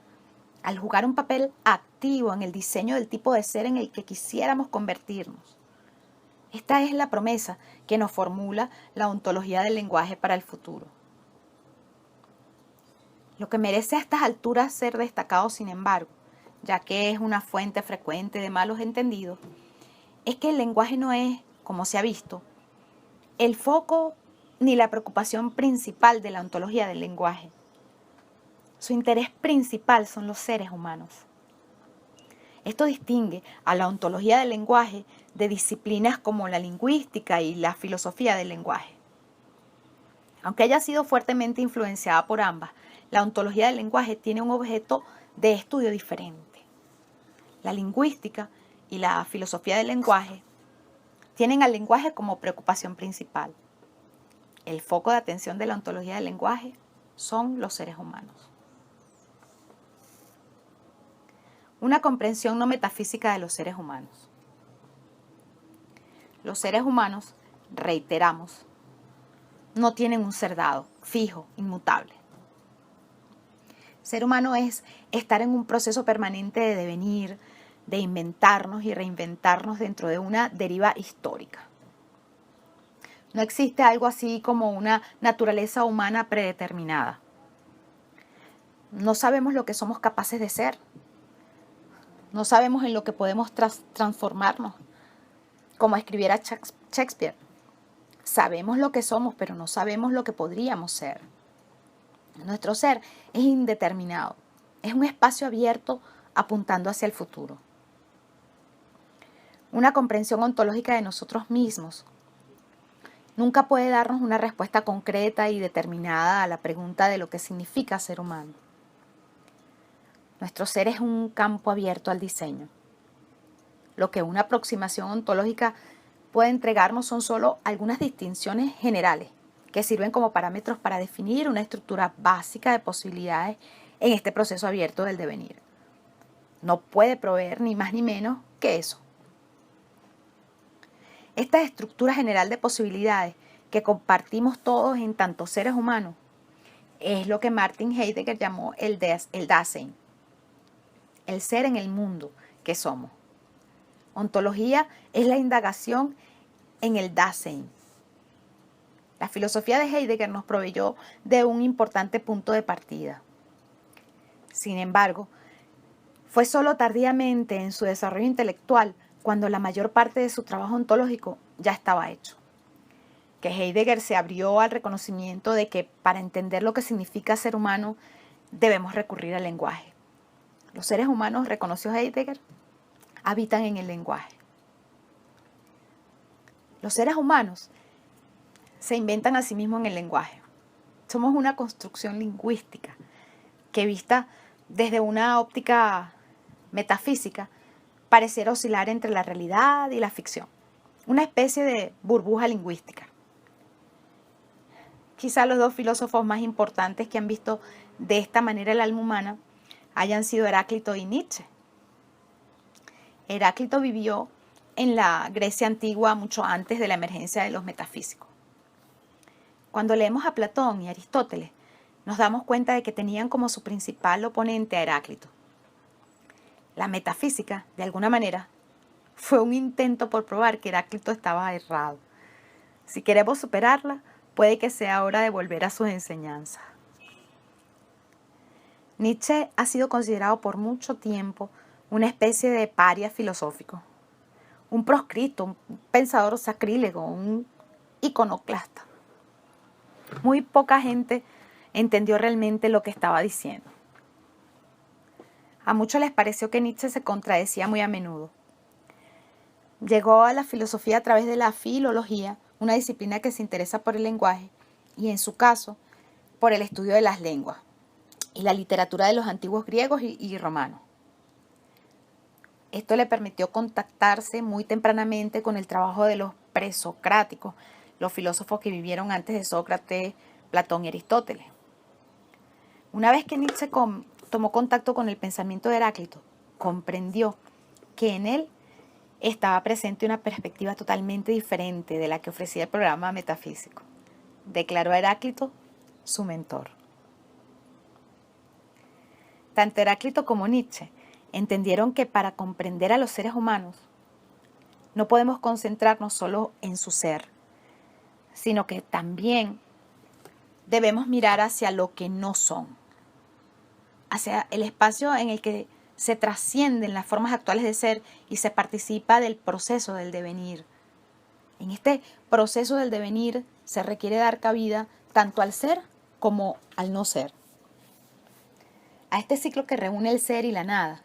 al jugar un papel activo en el diseño del tipo de ser en el que quisiéramos convertirnos. Esta es la promesa que nos formula la ontología del lenguaje para el futuro. Lo que merece a estas alturas ser destacado, sin embargo, ya que es una fuente frecuente de malos entendidos, es que el lenguaje no es, como se ha visto, el foco ni la preocupación principal de la ontología del lenguaje. Su interés principal son los seres humanos. Esto distingue a la ontología del lenguaje de disciplinas como la lingüística y la filosofía del lenguaje. Aunque haya sido fuertemente influenciada por ambas, la ontología del lenguaje tiene un objeto de estudio diferente. La lingüística y la filosofía del lenguaje tienen al lenguaje como preocupación principal. El foco de atención de la ontología del lenguaje son los seres humanos. Una comprensión no metafísica de los seres humanos. Los seres humanos, reiteramos, no tienen un ser dado, fijo, inmutable. Ser humano es estar en un proceso permanente de devenir, de inventarnos y reinventarnos dentro de una deriva histórica. No existe algo así como una naturaleza humana predeterminada. No sabemos lo que somos capaces de ser. No sabemos en lo que podemos transformarnos. Como escribiera Shakespeare, sabemos lo que somos, pero no sabemos lo que podríamos ser. Nuestro ser es indeterminado, es un espacio abierto apuntando hacia el futuro. Una comprensión ontológica de nosotros mismos nunca puede darnos una respuesta concreta y determinada a la pregunta de lo que significa ser humano. Nuestro ser es un campo abierto al diseño. Lo que una aproximación ontológica puede entregarnos son solo algunas distinciones generales que sirven como parámetros para definir una estructura básica de posibilidades en este proceso abierto del devenir. No puede proveer ni más ni menos que eso. Esta estructura general de posibilidades que compartimos todos en tantos seres humanos es lo que Martin Heidegger llamó el Dasein, el ser en el mundo que somos. Ontología es la indagación en el Dasein. La filosofía de Heidegger nos proveyó de un importante punto de partida. Sin embargo, fue solo tardíamente en su desarrollo intelectual cuando la mayor parte de su trabajo ontológico ya estaba hecho, que Heidegger se abrió al reconocimiento de que para entender lo que significa ser humano debemos recurrir al lenguaje. Los seres humanos, reconoció Heidegger, habitan en el lenguaje. Los seres humanos se inventan a sí mismos en el lenguaje. Somos una construcción lingüística que, vista desde una óptica metafísica, pareciera oscilar entre la realidad y la ficción. Una especie de burbuja lingüística. Quizá los dos filósofos más importantes que han visto de esta manera el alma humana hayan sido Heráclito y Nietzsche. Heráclito vivió en la Grecia antigua mucho antes de la emergencia de los metafísicos. Cuando leemos a Platón y Aristóteles, nos damos cuenta de que tenían como su principal oponente a Heráclito. La metafísica, de alguna manera, fue un intento por probar que Heráclito estaba errado. Si queremos superarla, puede que sea hora de volver a sus enseñanzas. Nietzsche ha sido considerado por mucho tiempo una especie de paria filosófico, un proscrito, un pensador sacrílego, un iconoclasta. Muy poca gente entendió realmente lo que estaba diciendo. A muchos les pareció que Nietzsche se contradecía muy a menudo. Llegó a la filosofía a través de la filología, una disciplina que se interesa por el lenguaje y, en su caso, por el estudio de las lenguas y la literatura de los antiguos griegos y romanos. Esto le permitió contactarse muy tempranamente con el trabajo de los presocráticos, los filósofos que vivieron antes de Sócrates, Platón y Aristóteles. Una vez que Nietzsche tomó contacto con el pensamiento de Heráclito, comprendió que en él estaba presente una perspectiva totalmente diferente de la que ofrecía el programa metafísico. declaró Heráclito, su mentor. Tanto Heráclito como Nietzsche entendieron que para comprender a los seres humanos no podemos concentrarnos solo en su ser, sino que también debemos mirar hacia lo que no son, hacia el espacio en el que se trascienden las formas actuales de ser y se participa del proceso del devenir. En este proceso del devenir se requiere dar cabida tanto al ser como al no ser. A este ciclo que reúne el ser y la nada,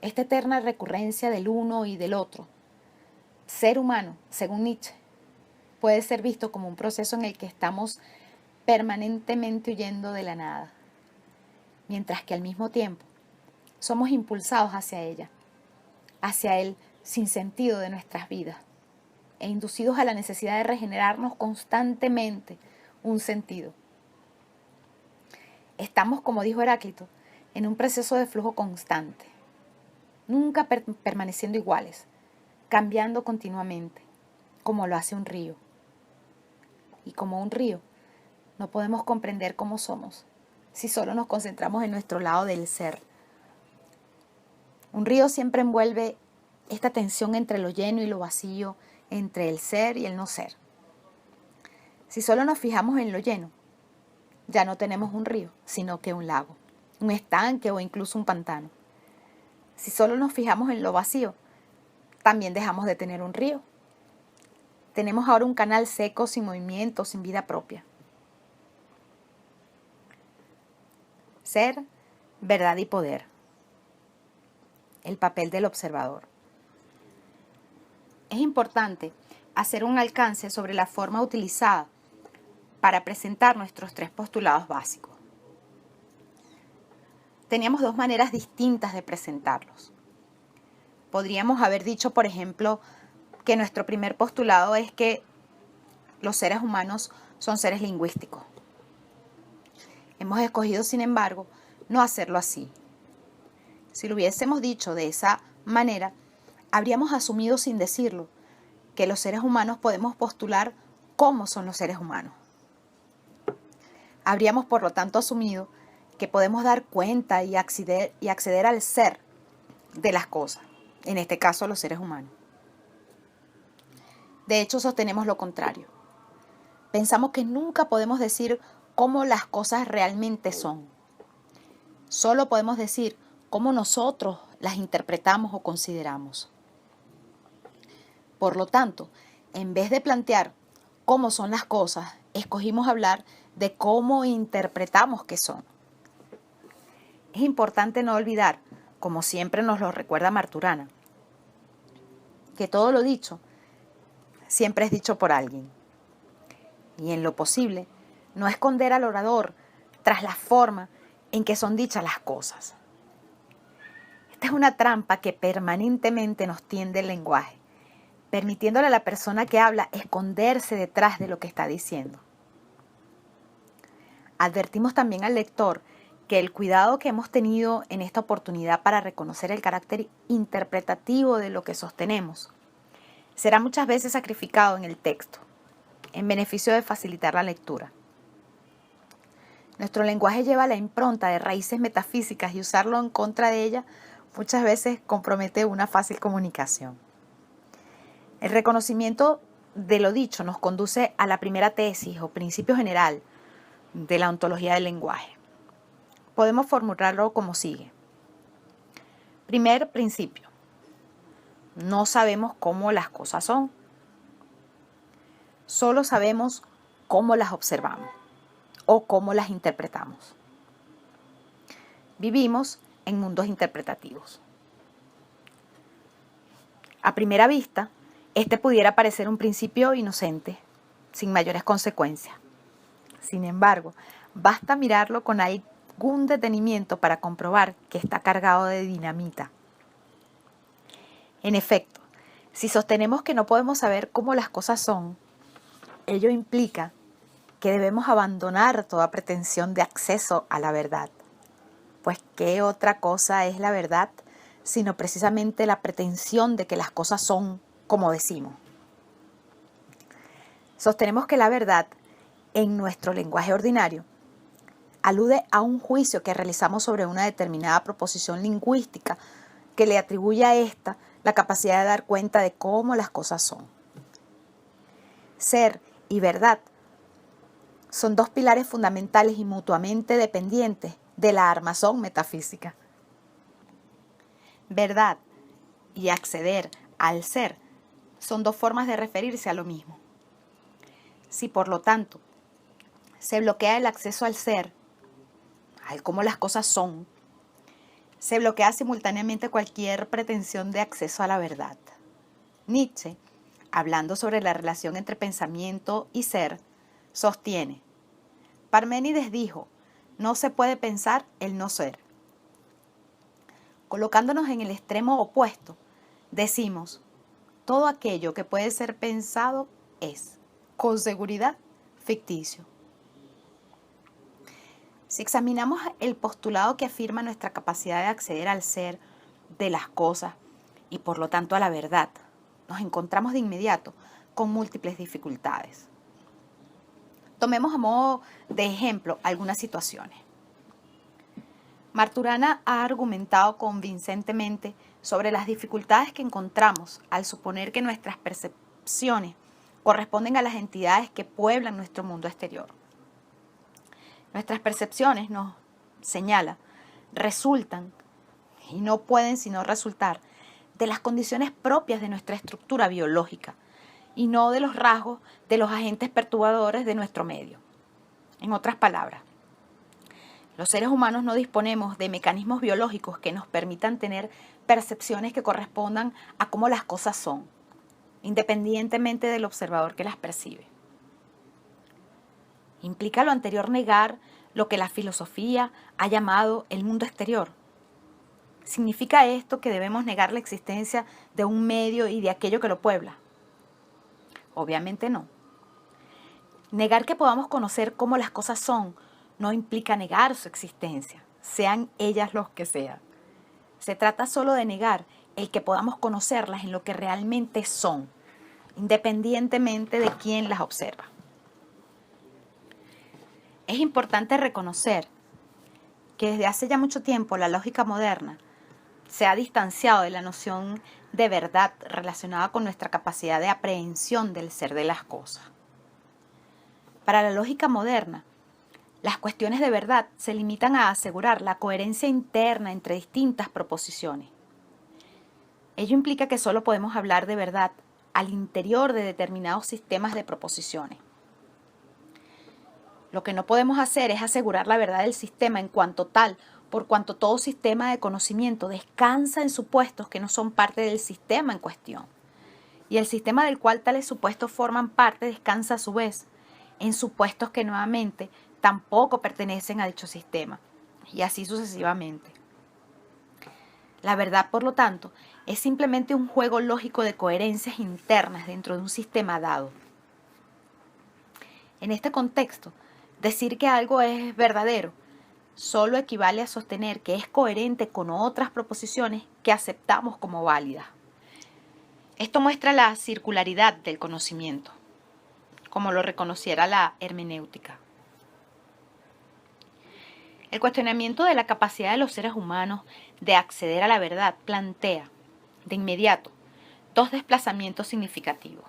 esta eterna recurrencia del uno y del otro. Ser humano, según Nietzsche, puede ser visto como un proceso en el que estamos permanentemente huyendo de la nada, mientras que al mismo tiempo somos impulsados hacia ella, hacia el sinsentido de nuestras vidas, e inducidos a la necesidad de regenerarnos constantemente un sentido. Estamos, como dijo Heráclito, en un proceso de flujo constante, nunca permaneciendo iguales, cambiando continuamente, como lo hace un río. Y como un río, no podemos comprender cómo somos si solo nos concentramos en nuestro lado del ser. Un río siempre envuelve esta tensión entre lo lleno y lo vacío, entre el ser y el no ser. Si solo nos fijamos en lo lleno, ya no tenemos un río, sino que un lago, un estanque o incluso un pantano. Si solo nos fijamos en lo vacío, también dejamos de tener un río. Tenemos ahora un canal seco, sin movimiento, sin vida propia. Ser, verdad y poder. El papel del observador. Es importante hacer un alcance sobre la forma utilizada para presentar nuestros tres postulados básicos. Teníamos dos maneras distintas de presentarlos. Podríamos haber dicho, por ejemplo, que nuestro primer postulado es que los seres humanos son seres lingüísticos. Hemos escogido, sin embargo, no hacerlo así. Si lo hubiésemos dicho de esa manera, habríamos asumido sin decirlo que los seres humanos podemos postular cómo son los seres humanos. Habríamos, por lo tanto, asumido que podemos dar cuenta y acceder al ser de las cosas, en este caso los seres humanos. De hecho, sostenemos lo contrario. Pensamos que nunca podemos decir cómo las cosas realmente son. Solo podemos decir cómo nosotros las interpretamos o consideramos. Por lo tanto, en vez de plantear cómo son las cosas, escogimos hablar de cómo interpretamos que son. Es importante no olvidar, como siempre nos lo recuerda Marturana, que todo lo dicho siempre es dicho por alguien. Y en lo posible, no esconder al orador tras la forma en que son dichas las cosas. Esta es una trampa que permanentemente nos tiende el lenguaje, permitiéndole a la persona que habla esconderse detrás de lo que está diciendo. Advertimos también al lector que el cuidado que hemos tenido en esta oportunidad para reconocer el carácter interpretativo de lo que sostenemos será muchas veces sacrificado en el texto, en beneficio de facilitar la lectura. Nuestro lenguaje lleva la impronta de raíces metafísicas y usarlo en contra de ella muchas veces compromete una fácil comunicación. El reconocimiento de lo dicho nos conduce a la primera tesis o principio general de la ontología del lenguaje. Podemos formularlo como sigue. Primer principio. No sabemos cómo las cosas son. Solo sabemos cómo las observamos o cómo las interpretamos. Vivimos en mundos interpretativos. A primera vista, este pudiera parecer un principio inocente, sin mayores consecuencias. Sin embargo, basta mirarlo con algún detenimiento para comprobar que está cargado de dinamita. En efecto, si sostenemos que no podemos saber cómo las cosas son, ello implica que debemos abandonar toda pretensión de acceso a la verdad. Pues, ¿qué otra cosa es la verdad sino precisamente la pretensión de que las cosas son como decimos? Sostenemos que la verdad en nuestro lenguaje ordinario, alude a un juicio que realizamos sobre una determinada proposición lingüística que le atribuye a ésta la capacidad de dar cuenta de cómo las cosas son. Ser y verdad son dos pilares fundamentales y mutuamente dependientes de la armazón metafísica. Verdad y acceder al ser son dos formas de referirse a lo mismo. Si por lo tanto se bloquea el acceso al ser, al cómo las cosas son, se bloquea simultáneamente cualquier pretensión de acceso a la verdad. Nietzsche, hablando sobre la relación entre pensamiento y ser, sostiene: Parménides dijo, no se puede pensar el no ser. Colocándonos en el extremo opuesto, decimos, todo aquello que puede ser pensado es, con seguridad, ficticio. Si examinamos el postulado que afirma nuestra capacidad de acceder al ser de las cosas y por lo tanto a la verdad, nos encontramos de inmediato con múltiples dificultades. Tomemos a modo de ejemplo algunas situaciones. Maturana ha argumentado convincentemente sobre las dificultades que encontramos al suponer que nuestras percepciones corresponden a las entidades que pueblan nuestro mundo exterior. Nuestras percepciones, nos señala, resultan, y no pueden sino resultar, de las condiciones propias de nuestra estructura biológica y no de los rasgos de los agentes perturbadores de nuestro medio. En otras palabras, los seres humanos no disponemos de mecanismos biológicos que nos permitan tener percepciones que correspondan a cómo las cosas son, independientemente del observador que las percibe. ¿Implica lo anterior negar lo que la filosofía ha llamado el mundo exterior? ¿Significa esto que debemos negar la existencia de un medio y de aquello que lo puebla? Obviamente no. Negar que podamos conocer cómo las cosas son no implica negar su existencia, sean ellas los que sean. Se trata solo de negar el que podamos conocerlas en lo que realmente son, independientemente de quién las observa. Es importante reconocer que desde hace ya mucho tiempo la lógica moderna se ha distanciado de la noción de verdad relacionada con nuestra capacidad de aprehensión del ser de las cosas. Para la lógica moderna, las cuestiones de verdad se limitan a asegurar la coherencia interna entre distintas proposiciones. Ello implica que solo podemos hablar de verdad al interior de determinados sistemas de proposiciones. Lo que no podemos hacer es asegurar la verdad del sistema en cuanto tal, por cuanto todo sistema de conocimiento descansa en supuestos que no son parte del sistema en cuestión. Y el sistema del cual tales supuestos forman parte descansa a su vez en supuestos que nuevamente tampoco pertenecen a dicho sistema, y así sucesivamente. La verdad, por lo tanto, es simplemente un juego lógico de coherencias internas dentro de un sistema dado. En este contexto, decir que algo es verdadero solo equivale a sostener que es coherente con otras proposiciones que aceptamos como válidas. Esto muestra la circularidad del conocimiento, como lo reconociera la hermenéutica. El cuestionamiento de la capacidad de los seres humanos de acceder a la verdad plantea, de inmediato, dos desplazamientos significativos.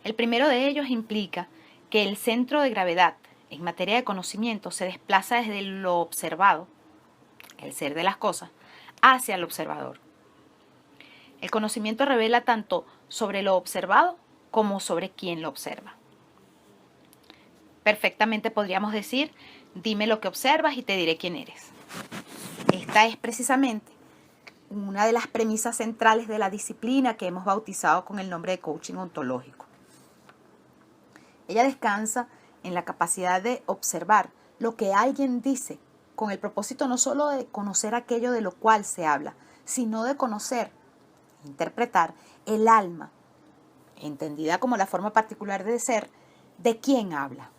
El primero de ellos implica que el centro de gravedad en materia de conocimiento se desplaza desde lo observado, el ser de las cosas, hacia el observador. El conocimiento revela tanto sobre lo observado como sobre quien lo observa. Perfectamente podríamos decir, dime lo que observas y te diré quién eres. Esta es precisamente una de las premisas centrales de la disciplina que hemos bautizado con el nombre de coaching ontológico. Ella descansa en la capacidad de observar lo que alguien dice, con el propósito no solo de conocer aquello de lo cual se habla, sino de conocer, interpretar el alma, entendida como la forma particular de ser, de quien habla.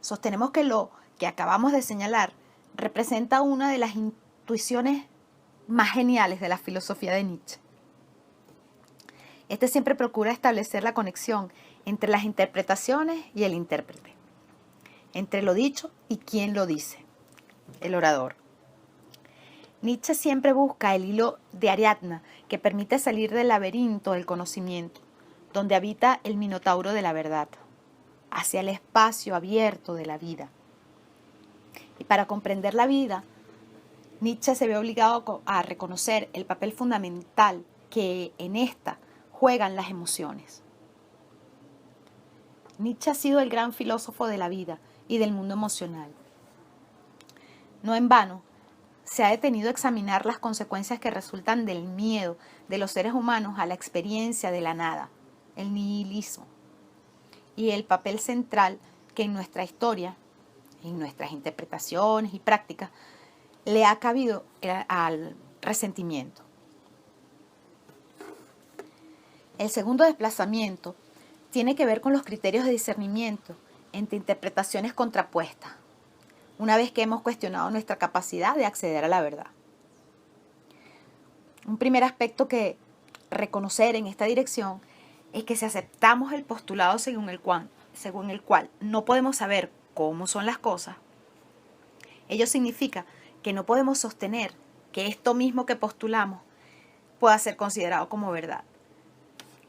Sostenemos que lo que acabamos de señalar representa una de las intuiciones más geniales de la filosofía de Nietzsche. Este siempre procura establecer la conexión entre las interpretaciones y el intérprete, entre lo dicho y quién lo dice, el orador. Nietzsche siempre busca el hilo de Ariadna que permite salir del laberinto del conocimiento, donde habita el minotauro de la verdad, hacia el espacio abierto de la vida. Y para comprender la vida, Nietzsche se ve obligado a reconocer el papel fundamental que en esta juegan las emociones. Nietzsche ha sido el gran filósofo de la vida y del mundo emocional. No en vano, se ha detenido a examinar las consecuencias que resultan del miedo de los seres humanos a la experiencia de la nada, el nihilismo, y el papel central que en nuestra historia, en nuestras interpretaciones y prácticas, le ha cabido al resentimiento. El segundo desplazamiento tiene que ver con los criterios de discernimiento entre interpretaciones contrapuestas, una vez que hemos cuestionado nuestra capacidad de acceder a la verdad. Un primer aspecto que reconocer en esta dirección es que si aceptamos el postulado según el cual no podemos saber cómo son las cosas, ello significa que no podemos sostener que esto mismo que postulamos pueda ser considerado como verdad.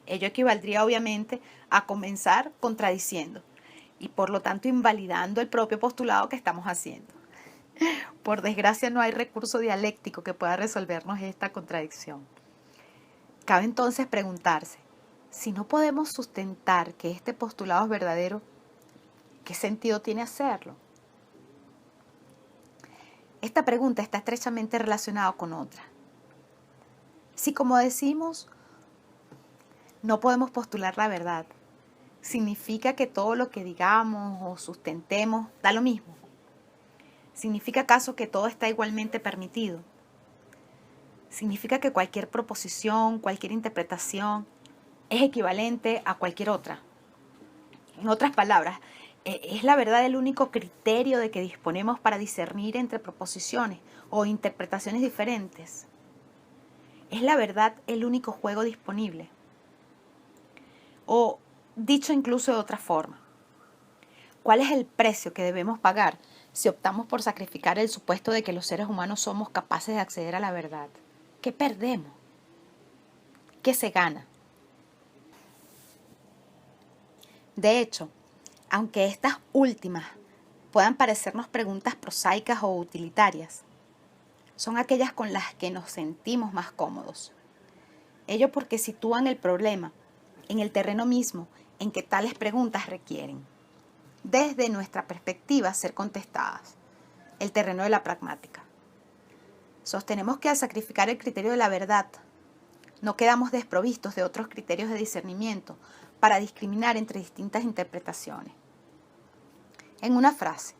Ello equivaldría obviamente a comenzar contradiciendo y por lo tanto invalidando el propio postulado que estamos haciendo. Por desgracia no hay recurso dialéctico que pueda resolvernos esta contradicción. Cabe entonces preguntarse, si no podemos sustentar que este postulado es verdadero, ¿qué sentido tiene hacerlo? Esta pregunta está estrechamente relacionada con otra. Si, como decimos, no podemos postular la verdad, ¿significa que todo lo que digamos o sustentemos da lo mismo? ¿Significa acaso que todo está igualmente permitido? ¿Significa que cualquier proposición, cualquier interpretación es equivalente a cualquier otra? En otras palabras, ¿es la verdad el único criterio de que disponemos para discernir entre proposiciones o interpretaciones diferentes? ¿Es la verdad el único juego disponible? O, dicho incluso de otra forma, ¿cuál es el precio que debemos pagar si optamos por sacrificar el supuesto de que los seres humanos somos capaces de acceder a la verdad? ¿Qué perdemos? ¿Qué se gana? De hecho, aunque estas últimas puedan parecernos preguntas prosaicas o utilitarias, son aquellas con las que nos sentimos más cómodos. Ello porque sitúan el problema en el terreno mismo en que tales preguntas requieren, desde nuestra perspectiva, ser contestadas, el terreno de la pragmática. Sostenemos que al sacrificar el criterio de la verdad, no quedamos desprovistos de otros criterios de discernimiento para discriminar entre distintas interpretaciones. En una frase,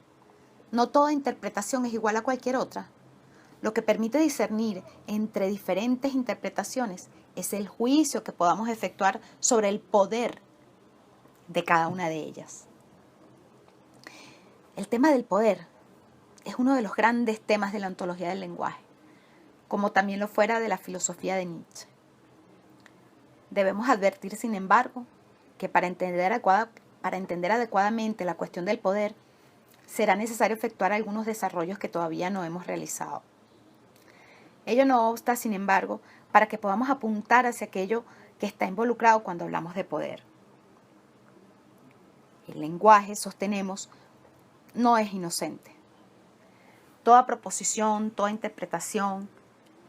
no toda interpretación es igual a cualquier otra. Lo que permite discernir entre diferentes interpretaciones es el juicio que podamos efectuar sobre el poder de cada una de ellas. El tema del poder es uno de los grandes temas de la ontología del lenguaje, como también lo fuera de la filosofía de Nietzsche. Debemos advertir, sin embargo, que para entender adecuadamente la cuestión del poder, será necesario efectuar algunos desarrollos que todavía no hemos realizado. Ello no obsta, sin embargo, para que podamos apuntar hacia aquello que está involucrado cuando hablamos de poder. El lenguaje, sostenemos, no es inocente. Toda proposición, toda interpretación,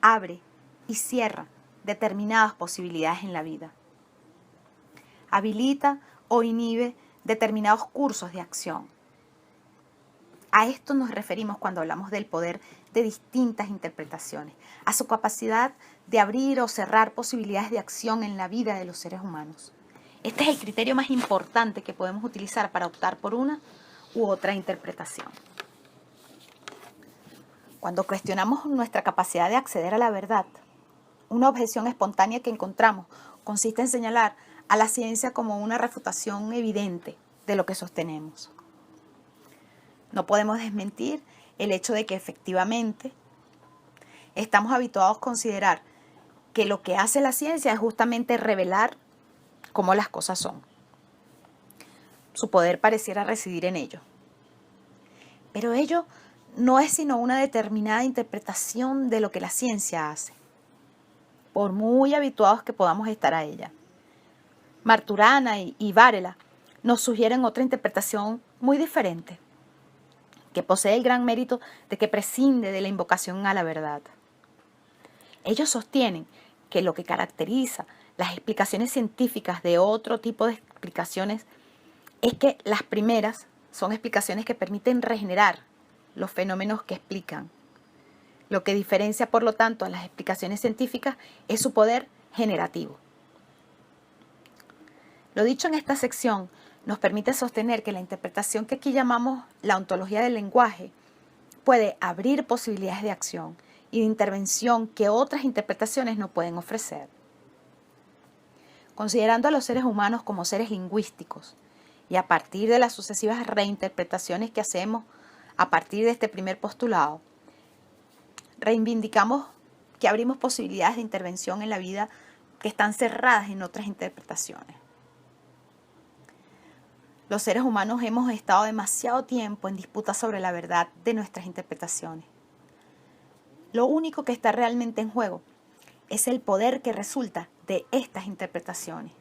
abre y cierra determinadas posibilidades en la vida. Habilita o inhibe determinados cursos de acción. A esto nos referimos cuando hablamos del poder de distintas interpretaciones, a su capacidad de abrir o cerrar posibilidades de acción en la vida de los seres humanos. Este es el criterio más importante que podemos utilizar para optar por una u otra interpretación. Cuando cuestionamos nuestra capacidad de acceder a la verdad, una objeción espontánea que encontramos consiste en señalar a la ciencia como una refutación evidente de lo que sostenemos. No podemos desmentir el hecho de que efectivamente estamos habituados a considerar que lo que hace la ciencia es justamente revelar cómo las cosas son. su poder pareciera residir en ello. Pero ello no es sino una determinada interpretación de lo que la ciencia hace, por muy habituados que podamos estar a ella. Marturana y Varela nos sugieren otra interpretación muy diferente, que posee el gran mérito de que prescinde de la invocación a la verdad. Ellos sostienen que lo que caracteriza las explicaciones científicas de otro tipo de explicaciones es que las primeras son explicaciones que permiten regenerar los fenómenos que explican. Lo que diferencia, por lo tanto, a las explicaciones científicas es su poder generativo. Lo dicho en esta sección nos permite sostener que la interpretación que aquí llamamos la ontología del lenguaje puede abrir posibilidades de acción y de intervención que otras interpretaciones no pueden ofrecer. Considerando a los seres humanos como seres lingüísticos y a partir de las sucesivas reinterpretaciones que hacemos a partir de este primer postulado, reivindicamos que abrimos posibilidades de intervención en la vida que están cerradas en otras interpretaciones. Los seres humanos hemos estado demasiado tiempo en disputa sobre la verdad de nuestras interpretaciones. Lo único que está realmente en juego es el poder que resulta de estas interpretaciones.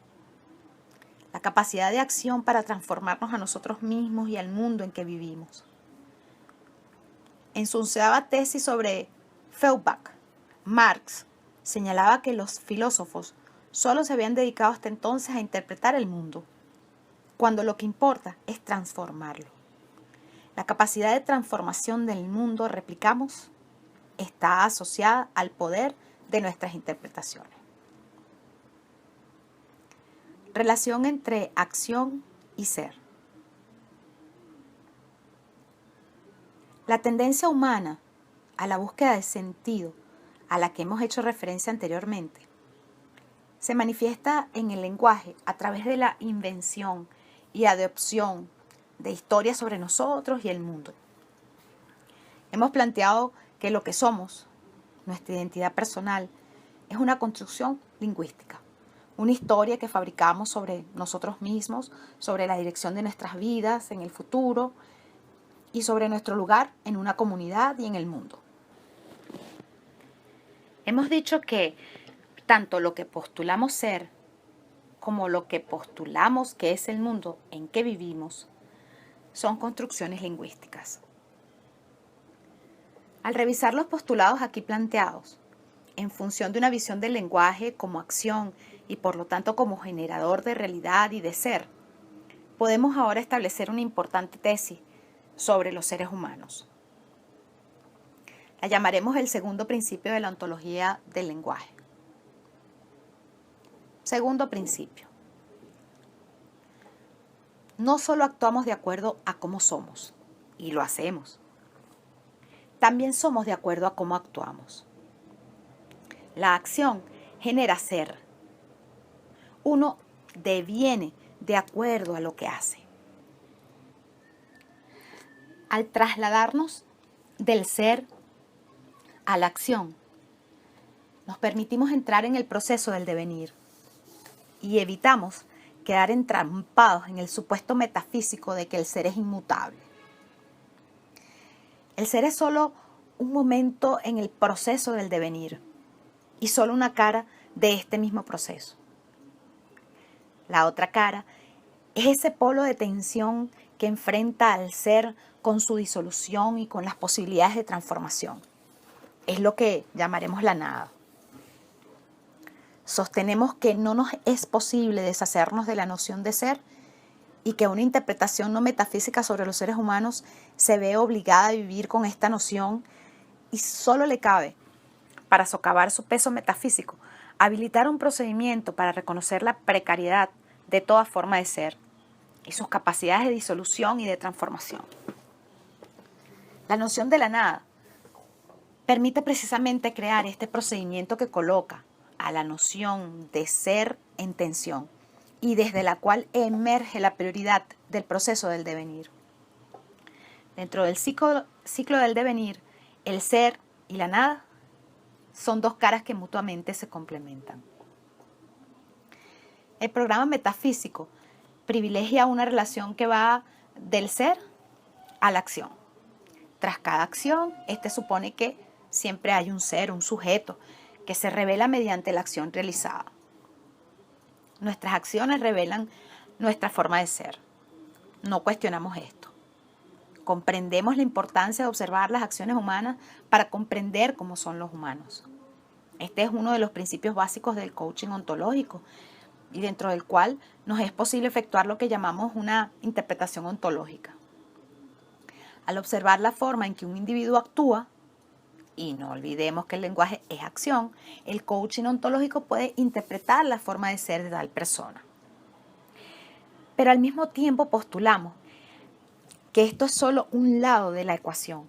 La capacidad de acción para transformarnos a nosotros mismos y al mundo en que vivimos. En su 11ª tesis sobre Feuerbach, Marx señalaba que los filósofos solo se habían dedicado hasta entonces a interpretar el mundo, cuando lo que importa es transformarlo. La capacidad de transformación del mundo, replicamos, está asociada al poder de nuestras interpretaciones. Relación entre acción y ser. La tendencia humana a la búsqueda de sentido, a la que hemos hecho referencia anteriormente, se manifiesta en el lenguaje a través de la invención y adopción de historias sobre nosotros y el mundo. Hemos planteado que lo que somos, nuestra identidad personal, es una construcción lingüística, una historia que fabricamos sobre nosotros mismos, sobre la dirección de nuestras vidas en el futuro y sobre nuestro lugar en una comunidad y en el mundo. Hemos dicho que tanto lo que postulamos ser como lo que postulamos que es el mundo en que vivimos son construcciones lingüísticas. Al revisar los postulados aquí planteados, en función de una visión del lenguaje como acción y por lo tanto como generador de realidad y de ser, podemos ahora establecer una importante tesis sobre los seres humanos. La llamaremos el segundo principio de la ontología del lenguaje. Segundo principio. No solo actuamos de acuerdo a cómo somos, y lo hacemos. También somos de acuerdo a cómo actuamos. La acción genera ser. Uno deviene de acuerdo a lo que hace. Al trasladarnos del ser a la acción, nos permitimos entrar en el proceso del devenir y evitamos quedar entrampados en el supuesto metafísico de que el ser es inmutable. El ser es solo un momento en el proceso del devenir y solo una cara de este mismo proceso. La otra cara es ese polo de tensión que enfrenta al ser con su disolución y con las posibilidades de transformación. Es lo que llamaremos la nada. Sostenemos que no nos es posible deshacernos de la noción de ser y que una interpretación no metafísica sobre los seres humanos se ve obligada a vivir con esta noción y solo le cabe, para socavar su peso metafísico, habilitar un procedimiento para reconocer la precariedad de toda forma de ser y sus capacidades de disolución y de transformación. La noción de la nada permite precisamente crear este procedimiento que coloca a la noción de ser en tensión y desde la cual emerge la prioridad del proceso del devenir. Dentro del ciclo del devenir, el ser y la nada son dos caras que mutuamente se complementan. El programa metafísico privilegia una relación que va del ser a la acción. Tras cada acción, supone que siempre hay un ser, un sujeto, que se revela mediante la acción realizada. Nuestras acciones revelan nuestra forma de ser. No cuestionamos esto. Comprendemos la importancia de observar las acciones humanas para comprender cómo son los humanos. Este es uno de los principios básicos del coaching ontológico y dentro del cual nos es posible efectuar lo que llamamos una interpretación ontológica. Al observar la forma en que un individuo actúa, y no olvidemos que el lenguaje es acción, el coaching ontológico puede interpretar la forma de ser de tal persona. Pero al mismo tiempo postulamos que esto es solo un lado de la ecuación.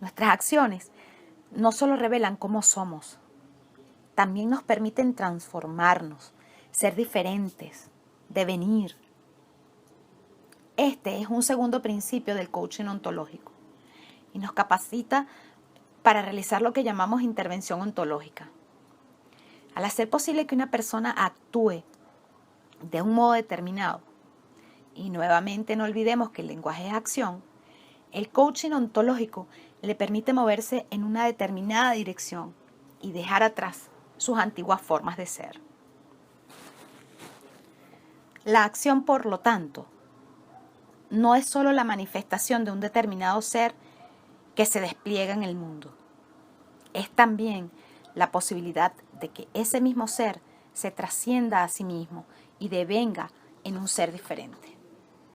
Nuestras acciones no solo revelan cómo somos, también nos permiten transformarnos, ser diferentes, devenir. Este es un segundo principio del coaching ontológico y nos capacita para realizar lo que llamamos intervención ontológica. Al hacer posible que una persona actúe de un modo determinado, y nuevamente no olvidemos que el lenguaje es acción, el coaching ontológico le permite moverse en una determinada dirección y dejar atrás sus antiguas formas de ser. La acción, por lo tanto, no es solo la manifestación de un determinado ser que se despliega en el mundo. Es también la posibilidad de que ese mismo ser se trascienda a sí mismo y devenga en un ser diferente.